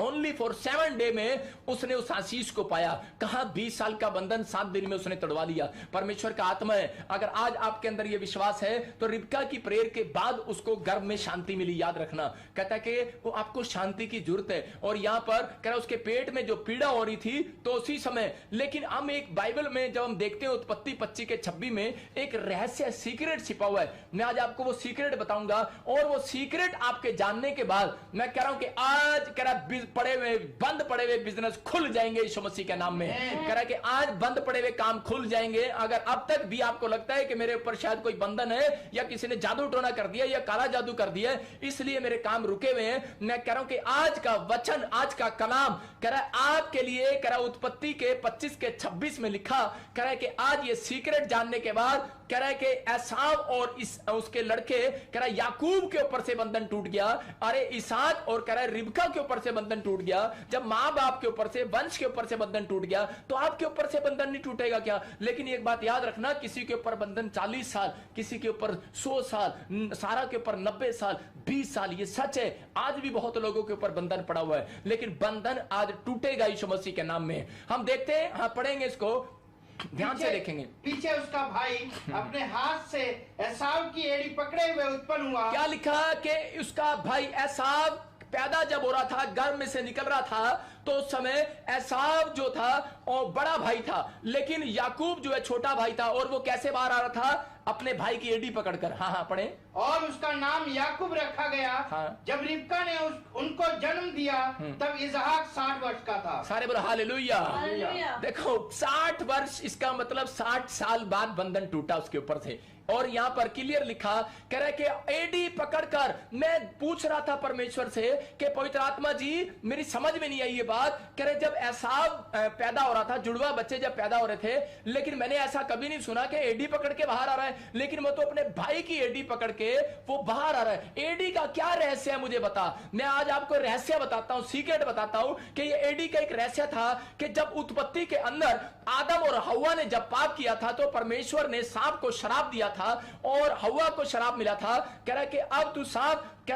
[SPEAKER 2] ओनली फॉर 7 डे में उसने उस आशीष को पाया। कहा 20 साल का बंधन 7 दिन में उसने तोड़वा लिया। परमेश्वर का आत्मा है। अगर आज आपके अंदर यह विश्वास है तो रिबका की प्रेयर के बाद उसको गर्भ में शांति मिली। याद रखना, कहता है कि वो आपको शांति की जरूरत है। और यहां पर कह रहा उसके पेट में जो पीड़ा हो रही थी तो उसी समय, लेकिन हम एक बाइबल में जब हम देखते हैं उत्पत्ति 25 के 26 में एक रहस्य सीक्रेट छिपा हुआ है। मैं आज आपको वो सीक्रेट बताऊंगा और वो सीक्रेट आपके जानने के बाद मैं कह रहा हूं कि आज कह रहा पड़े हुए बंद पड़े हुए बिजनेस खुल जाएंगे यीशु मसीह के नाम में। कह रहा है कि आज बंद पड़े हुए काम खुल जाएंगे। अगर अब तक भी आपको लगता है कि मेरे ऊपर शायद कोई बंधन है या किसी ने जादू टोना कर दिया या काला जादू कर दिया इसलिए मेरे काम रुके हुए हैं, मैं कह रहा हूं कि आज का वचन, आज का कलाम कह रहा है आपके लिए। कह रहा उत्पत्ति के 25 के 26 में लिखा, कह रहा है कि आज ये सीक्रेट जानने के बाद कह रहा है कि एसाव और उसके लड़के कह रहा है याकूब के ऊपर से बंधन टूट गया। अरे इसहाक और कह रहा है रिबका के ऊपर से बंधन टूट गया। जब मां बाप के ऊपर से, वंश के ऊपर से बंधन टूट गया तो आपके ऊपर से बंधन नहीं टूटेगा क्या? लेकिन एक बात याद रखना, किसी के ऊपर बंधन 40 साल, किसी के ऊपर 100 साल, सारा के ऊपर 90 साल, 20 साल, ये सच है। आज भी बहुत लोगों के ऊपर बंधन पड़ा हुआ है, लेकिन बंधन आज टूटेगा यीशु मसीह के नाम में। हम देखते हैं, हाँ पढ़ेंगे इसको, ध्यान से देखेंगे।
[SPEAKER 4] पीछे उसका भाई अपने हाथ से एसाव की एड़ी पकड़े हुए उत्पन्न हुआ।
[SPEAKER 2] क्या लिखा कि उसका भाई एसाव पैदा जब हो रहा था, गर्भ में से निकल रहा था, तो उस समय एसाव जो था और बड़ा भाई था, लेकिन याकूब जो है छोटा भाई था। और वो कैसे बाहर आ रहा था? अपने भाई की एड़ी पकड़कर। हाँ पढ़े।
[SPEAKER 4] और उसका नाम याकूब रखा गया।
[SPEAKER 2] हाँ।
[SPEAKER 4] जब रिबका ने उनको जन्म दिया तब इसहाक 60 वर्ष का था।
[SPEAKER 2] सारे बोलो हालेलुया। देखो 60 वर्ष, इसका मतलब 60 साल बाद बंधन टूटा उसके ऊपर से। और यहां पर क्लियर लिखा, कह रहा है कि एडी पकड़कर, मैं पूछ रहा था परमेश्वर से कि पवित्र आत्मा जी मेरी समझ में नहीं आई ये बात। कह रहे जब एसाव पैदा हो रहा था, जुड़वा बच्चे जब पैदा हो रहे थे, लेकिन मैंने ऐसा कभी नहीं सुना कि एडी पकड़ के बाहर आ रहा है, लेकिन वो तो अपने भाई की एडी पकड़ के वो बाहर आ रहा है। एडी का क्या रहस्य है मुझे बता। मैं आज आपको रहस्य बताता हूं, सीक्रेट बताता हूं कि ये एडी का एक रहस्य था कि जब उत्पत्ति के अंदर आदम और हव्वा ने जब पाप किया था तो परमेश्वर ने सांप को श्राप दिया था और हव्वा को शराब मिला था। कह रहा है कि अब तू सांप, कह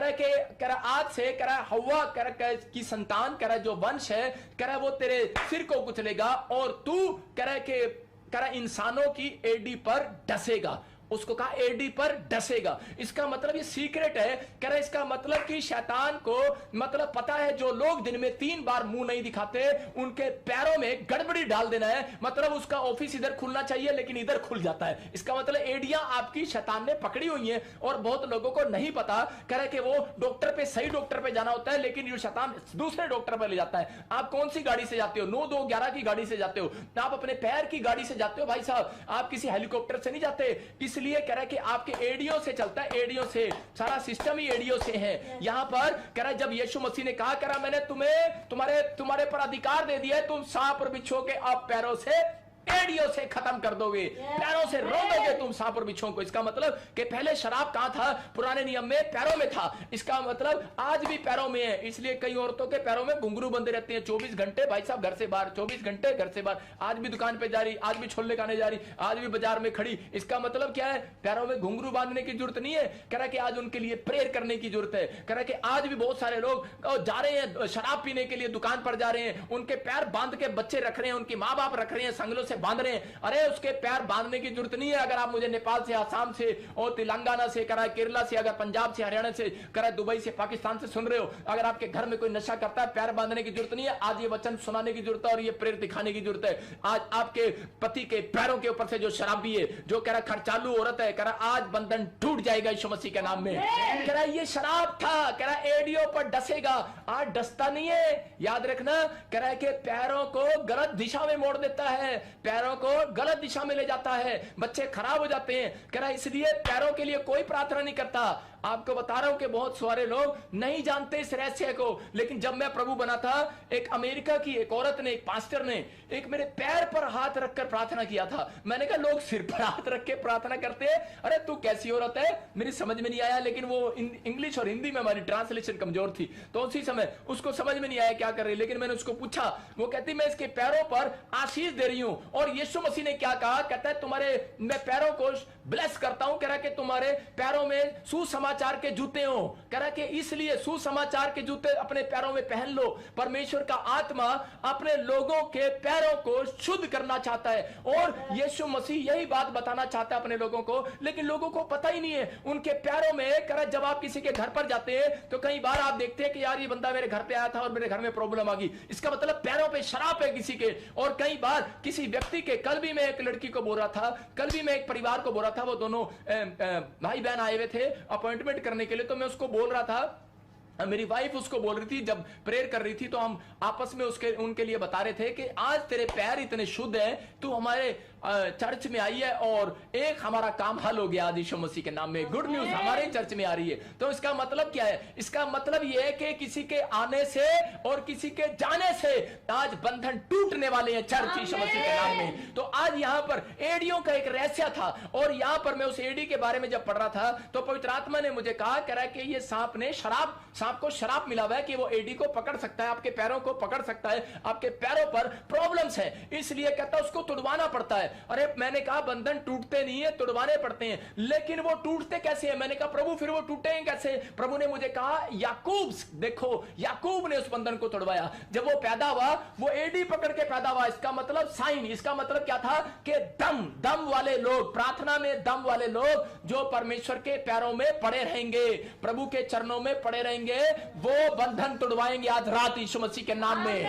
[SPEAKER 2] रहा आज से कह रहा हव्वा कह रहा की संतान, कह रहा जो वंश है, कह रहा वो तेरे सिर को कुचलेगा और तू कह रहा इंसानों की एडी पर डसेगा। उसको कहा एडी पर डसेगा। इसका मतलब ये सीक्रेट है। कह रहा इसका मतलब कि शैतान को मतलब पता है जो लोग दिन में 3 बार मुंह नहीं दिखाते उनके पैरों में गड़बड़ी डाल देना है। मतलब उसका ऑफिस इधर खुलना चाहिए लेकिन इधर खुल जाता है। इसका मतलब एडियां आपकी शैतान ने पकड़ी हुई हैं और बहुत लोगों को नहीं पता। कह रहा है कि वो डॉक्टर पे, सही डॉक्टर पे जाना होता है, लेकिन ये शैतान दूसरे डॉक्टर पे ले जाता है। आप कौन सी गाड़ी से जाते हो? 9211 की गाड़ी से जाते हो, आप अपने पैर की गाड़ी से जाते हो भाई साहब, आप किसी हेलीकॉप्टर से नहीं जाते। इसलिए कह रहा है कि आपके एडियो से चलता है, एडियो से, सारा सिस्टम ही एडियो से है। यहां पर कह रहा है जब यीशु मसीह ने कहा, कह रहा मैंने तुम्हारे पर अधिकार दे दिया है, तुम सांप और बिच्छू के अब पैरों से, एडियो से खत्म कर दोगे, पैरों से रोकोगे तुम सांप और बिच्छुओं को। इसका मतलब कि पहले शराब कहां था? पुराने नियम में पैरों में था। इसका मतलब आज भी पैरों में है। इसलिए कई औरतों के पैरों में घुंघरू बंधे रहते हैं 24 घंटे भाई साहब, घर से बाहर 24 घंटे घर से बाहर। आज भी दुकान पे जा रही, आज भी छोले खाने जा रही, आज भी बाजार में खड़ी। इसका मतलब क्या है? पैरों में घुंघरू बांधने की जरूरत नहीं है। कह रहा कि आज उनके लिए प्रेयर करने की जरूरत है। कह रहा कि आज भी बहुत सारे लोग जा रहे हैं शराब पीने के लिए, दुकान पर जा रहे हैं, उनके पैर बांध के बच्चे रख रहे हैं, उनके माँ बाप रख रहे हैं, संगलों से बांध रहे हैं। अरे उसके पैर बांधने की जरूरत नहीं है। अगर आप मुझे नेपाल से, आसाम से और तेलंगाना से, करा केरला से, अगर पंजाब से, हरियाणा से, करा दुबई से, पाकिस्तान से सुन रहे हो, अगर आपके घर में कोई नशा करता है, पैर बांधने की जरूरत नहीं है। आज ये वचन सुनाने की जरूरत है और ये प्रेयर दिखाने की जरूरत है। आज आपके पति के पैरों के ऊपर से जो शराबी है, जो कह रहा खर्चालू औरत है, कह रहा आज बंधन टूट जाएगा यीशु मसीह के नाम में। कह रहा ये शराब था, कह रहा एडियो पर डसेगा, आज डसता नहीं है। याद रखना, कह रहा है कि पैरों को गलत दिशा में मोड़ देता है, पैरों को गलत दिशा में ले जाता है, बच्चे खराब हो जाते हैं। कह रहा इसलिए पैरों के लिए कोई प्रार्थना नहीं करता। आपको बता रहा हूं कि बहुत सारे लोग नहीं जानते इस रहस्य को। लेकिन जब मैं प्रभु बना था, एक अमेरिका की एक औरत ने, एक पास्टर ने एक मेरे पैर पर हाथ रखकर प्रार्थना किया था। मैंने कहा लोग सिर पर हाथ रख के प्रार्थना करते हैं, अरे तू कैसी औरत है? मेरी समझ में नहीं आया। लेकिन वो इंग्लिश और हिंदी में हमारी ट्रांसलेशन कमजोर थी, तो उसी समय उसको समझ में नहीं आया क्या कर रही। लेकिन मैंने उसको पूछा, वो कहती मैं इसके पैरों पर आशीष दे रही हूं। और यीशु मसीह ने क्या कहा? कहता है तुम्हारे, मैं पैरों को ब्लेस करता हूं, कह रहा कि तुम्हारे पैरों में सुसमाचार के जूते हो। कह रहा कि इसलिए सुसमाचार के जूते अपने पैरों में पहन लो। परमेश्वर का आत्मा अपने लोगों के पैरों को शुद्ध करना चाहता है, और यीशु मसीह यही बात बताना चाहता है अपने लोगों को। लेकिन लोगों को पता ही नहीं है उनके पैरों में। कह रहा जब आप किसी के घर पर जाते हैं तो कई बार आप देखते हैं कि यार ये बंदा मेरे घर पे आया था और मेरे घर में प्रॉब्लम आ गई, इसका मतलब पैरों पे शराब है किसी के। और कई बार किसी व्यक्ति के, कल भी मैं एक लड़की को बोल रहा था, कल भी मैं एक परिवार को बोल रहा था, वो दोनों भाई बहन आए हुए थे अपॉइंटमेंट करने के लिए। तो मैं उसको बोल रहा था, मेरी वाइफ उसको बोल रही थी, जब प्रेयर कर रही थी तो हम आपस में उनके लिए बता रहे थे कि आज तेरे पैर इतने शुद्ध हैं, तू हमारे चर्च में आई है और एक हमारा काम हल हो गया आज यीशु मसीह के नाम में। गुड न्यूज हमारे चर्च में आ रही है। तो इसका मतलब क्या है? इसका मतलब यह है कि किसी के आने से और किसी के जाने से आज बंधन टूटने वाले हैं चर्च यीशु मसीह के नाम में। तो आज यहां पर एडियों का एक रहस्य था, और यहां पर मैं उस एडी के बारे में जब पढ़ रहा था तो पवित्र आत्मा ने मुझे कहा, कह रहा है कि ये सांप ने सांप को शराब मिला हुआ है कि वो एडी को पकड़ सकता है, आपके पैरों को पकड़ सकता है, आपके पैरों पर प्रॉब्लम्स है, इसलिए कहता है उसको तुड़वाना पड़ता है। अरे मैंने कहा बंधन टूटते नहीं है, तुड़वाने पड़ते हैं। लेकिन वो टूटते कैसे हैं? मैंने कहा प्रभु फिर वो टूटेंगे कैसे? प्रभु ने मुझे कहा याकूब, देखो याकूब ने उस बंधन को तोड़वाया। जब वो पैदा हुआ, वो एडी पकड़ के पैदा हुआ। इसका मतलब साइन, इसका मतलब क्या था कि दम वाले लोग, प्रार्थना में दम वाले लोग जो परमेश्वर के पैरों में पड़े रहेंगे, प्रभु के चरणों में पड़े रहेंगे, वो बंधन तोड़वाएंगे आज रात यीशु मसीह के नाम में।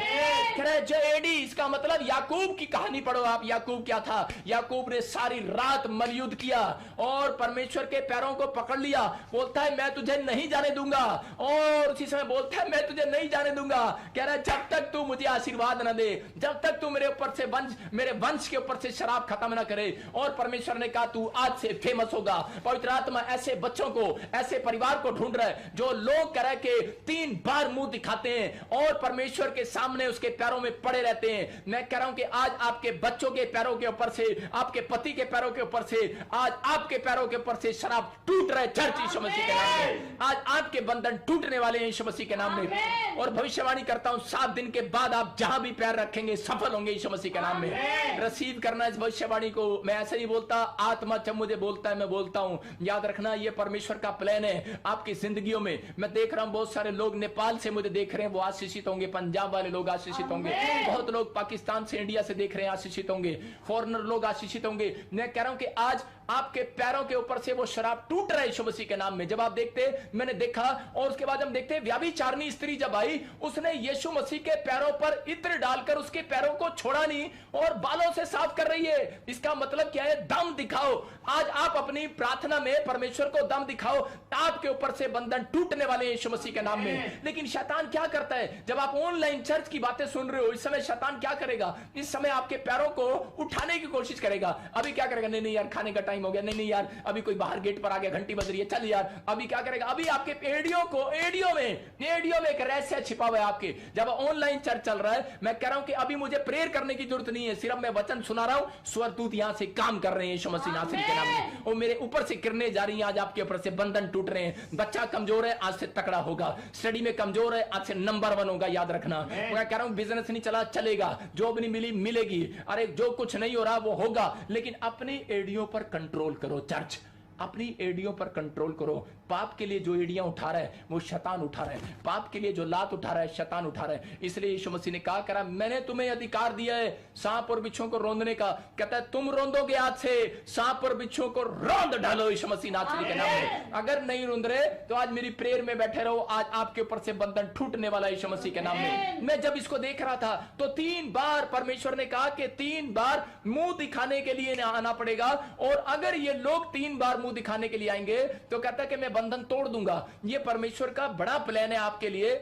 [SPEAKER 2] कह रहे जो एडी, इसका मतलब याकूब की कहानी पढ़ो आप। याकूब क्या था? याकूब ने सारी रात मलयुद्ध किया और परमेश्वर के पैरों को पकड़ लिया। बोलता है मैं तुझे नहीं जाने दूंगा, और उसी समय बोलता है मैं तुझे नहीं जाने दूंगा। कह रहा है जब तक तू मुझे आशीर्वाद न दे, जब तक तू मेरे ऊपर से मेरे वंश के ऊपर से शराब खत्म ना करे। और परमेश्वर ने कहा तू आज से फेमस होगा। पवित्र आत्मा ऐसे बच्चों को, ऐसे परिवार को ढूंढ रहा है जो लोग कह रहे कि 3 बार मुंह दिखाते हैं और परमेश्वर के सामने उसके पैरों में पड़े रहते हैं। मैं कह रहा हूं कि आज आपके बच्चों के पैरों के ऊपर से, आपके पति के पैरों के ऊपर से, आज आपके पैरों के ऊपर से शराब टूट रहे चर्च यीशु मसीह के नाम में। आज आपके बंधन टूटने वाले हैं यीशु मसीह के नाम में। और भविष्यवाणी करता हूं 7 दिन के बाद आप जहां भी पैर रखेंगे सफल होंगे यीशु मसीह के नाम में। रिसीव करना इस भविष्यवाणी को। मैं ऐसे नहीं बोलता, आत्मा जब मुझे बोलता है मैं बोलता हूं। याद रखना ये परमेश्वर का प्लान है आपकी जिंदगियों में। मैं देख रहा हूं बहुत सारे लोग नेपाल से मुझे देख रहे हैं, वो आशीषित होंगे। पंजाब वाले लोग आशीषित होंगे, बहुत लोग पाकिस्तान से, इंडिया से देख रहे हैं, आशीषित होंगे। फॉरेनर लोग आशीषित होंगे। मैं कह रहा हूं कि आज आपके पैरों के ऊपर से वो शराब टूट रहा है यीशु मसीह के नाम में। जब आप देखते, मैंने देखा, और उसके बाद हम देखते व्याभिचारिणी स्त्री जब आई, उसने यीशु मसीह के पैरों पर इत्र डालकर उसके पैरों को छोड़ा नहीं और बालों से साफ कर रही है। इसका मतलब क्या है? दम दिखाओ। आज आप अपनी प्रार्थना में परमेश्वर को दम दिखाओ, आपके ऊपर से बंधन टूटने वाले यीशु मसीह के नाम में। लेकिन शैतान क्या करता है? जब आप ऑनलाइन चर्च की बातें सुन रहे हो, इस समय शैतान क्या करेगा? इस समय आपके पैरों को उठाने की कोशिश करेगा। अभी क्या करेगा? नहीं यार खाने का टाइम हो गया, नहीं यार अभी कोई बाहर गेट पर आ गया, घंटी बज रही है, चल यार। अभी क्या करेगा? अभी आपके एडियो में एक रहस्य छिपा हुआ है आपके। जब ऑनलाइन चर्च चल रहा है, मैं कह रहा हूं कि अभी मुझे प्रेयर करने की जरूरत नहीं है, सिर्फ मैं वचन सुना रहा हूं। स्वर्गदूत यहां से काम कर रहे हैं यीशु मसीह नासरी के नाम में, और मेरे ऊपर से किरणें जा रही हैं। आज आपके ऊपर से बंधन टूट रहे हैं। बच्चा कमजोर है, आज से तगड़ा होगा। स्टडी में कमजोर है, आज से नंबर 1 होगा। याद रखना, मैं कह रहा हूं बिजनेस नहीं चला, चलेगा। जॉब नहीं मिली, मिलेगी। अरे जो कुछ नहीं हो रहा वो होगा। लेकिन अपनी एडियों पर कंट्रोल करो चर्च, अपनी एडियों पर कंट्रोल करो। पाप के लिए जो एडियां उठा रहा है वो शैतान उठा रहा है। पाप के लिए जो लात उठा रहा है शैतान उठा रहा है। इसलिए यीशु मसीह ने कहा, करा मैंने तुम्हें अधिकार दिया है सांप और बिच्छुओं को रोंदने का। कहता है तुम रोंदोगे आज से, सांप और बिच्छुओं को रोंद डालो यीशु मसीह नासरी के नाम में। अगर नहीं रोंद रहे तो आज मेरी प्रेयर में बैठे रहो। आज आपके ऊपर से बंधन टूटने वाला यीशु मसीह के नाम में। मैं जब इसको देख रहा था तो 3 बार परमेश्वर ने कहा कि 3 बार मुंह दिखाने के लिए आना पड़ेगा, और अगर ये लोग 3 बार मुंह दिखाने के लिए आएंगे तो कहता है कि मैं बंधन तोड़ दूंगा। ये परमेश्वर का बड़ा प्लान है आपके लिए।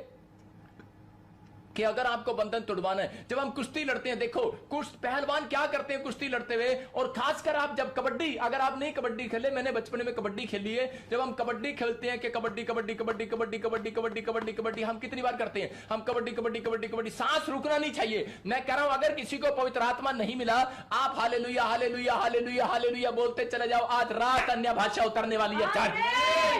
[SPEAKER 2] कि अगर आपको बंधन तोड़वाना है, जब हम कुश्ती लड़ते हैं, देखो कुश्त पहलवान क्या करते हैं कुश्ती लड़ते हुए, और खासकर आप जब कबड्डी, अगर आप नहीं कबड्डी खेले, मैंने बचपन में कबड्डी खेली है, जब हम कबड्डी खेलते हैं कि कबड्डी कबड्डी कबड्डी कबड्डी कबड्डी कबड्डी कबड्डी कबड्डी, हम कितनी बार करते हैं, हम कबड्डी कबड्डी कबड्डी कबड्डी, सांस रुकना नहीं चाहिए। मैं कह रहा हूं अगर किसी को पवित्र आत्मा नहीं मिला, आप हालेलुया हालेलुया हालेलुया हालेलुया बोलते चले जाओ, आज रात अन्य भाषा उतरने वाली है।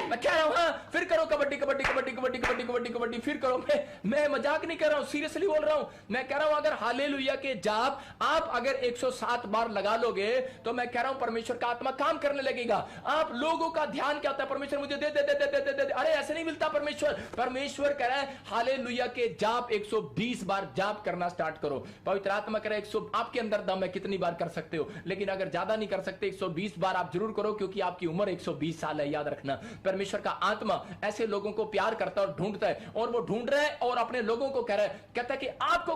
[SPEAKER 2] मैं कह रहा हूं हाँ, फिर करो कबड्डी कबड्डी कबड्डी कबड्डी कबड्डी कबड्डी कबड्डी, फिर करो। मैं मजाक नहीं कर रहा हूं, सीरियसली बोल रहा हूं। मैं कह रहा हूं अगर हालेलुया के जाप आप अगर 107 बार लगा लोगे, तो मैं कह रहा हूं परमेश्वर का आत्मा काम करने लगेगा। आप लोगों का ध्यान क्या होता है, परमेश्वर मुझे दे दे दे दे दे दे, अरे ऐसे नहीं मिलता परमेश्वर। परमेश्वर कह रहा है हालेलुया के जाप 120 बार जाप करना स्टार्ट करो। पवित्र आत्मा कह रहा है 100, आपके अंदर दम है कितनी बार कर सकते हो, लेकिन अगर ज्यादा नहीं कर सकते 120 बार आप जरूर करो, क्योंकि आपकी उम्र 120 साल है, याद रखना। परमेश्वर का आत्मा ऐसे लोगों को प्यार करता है और ढूंढता है, और वो ढूंढ रहा है और अपने लोगों को कह रहा है, कहता है कि आपको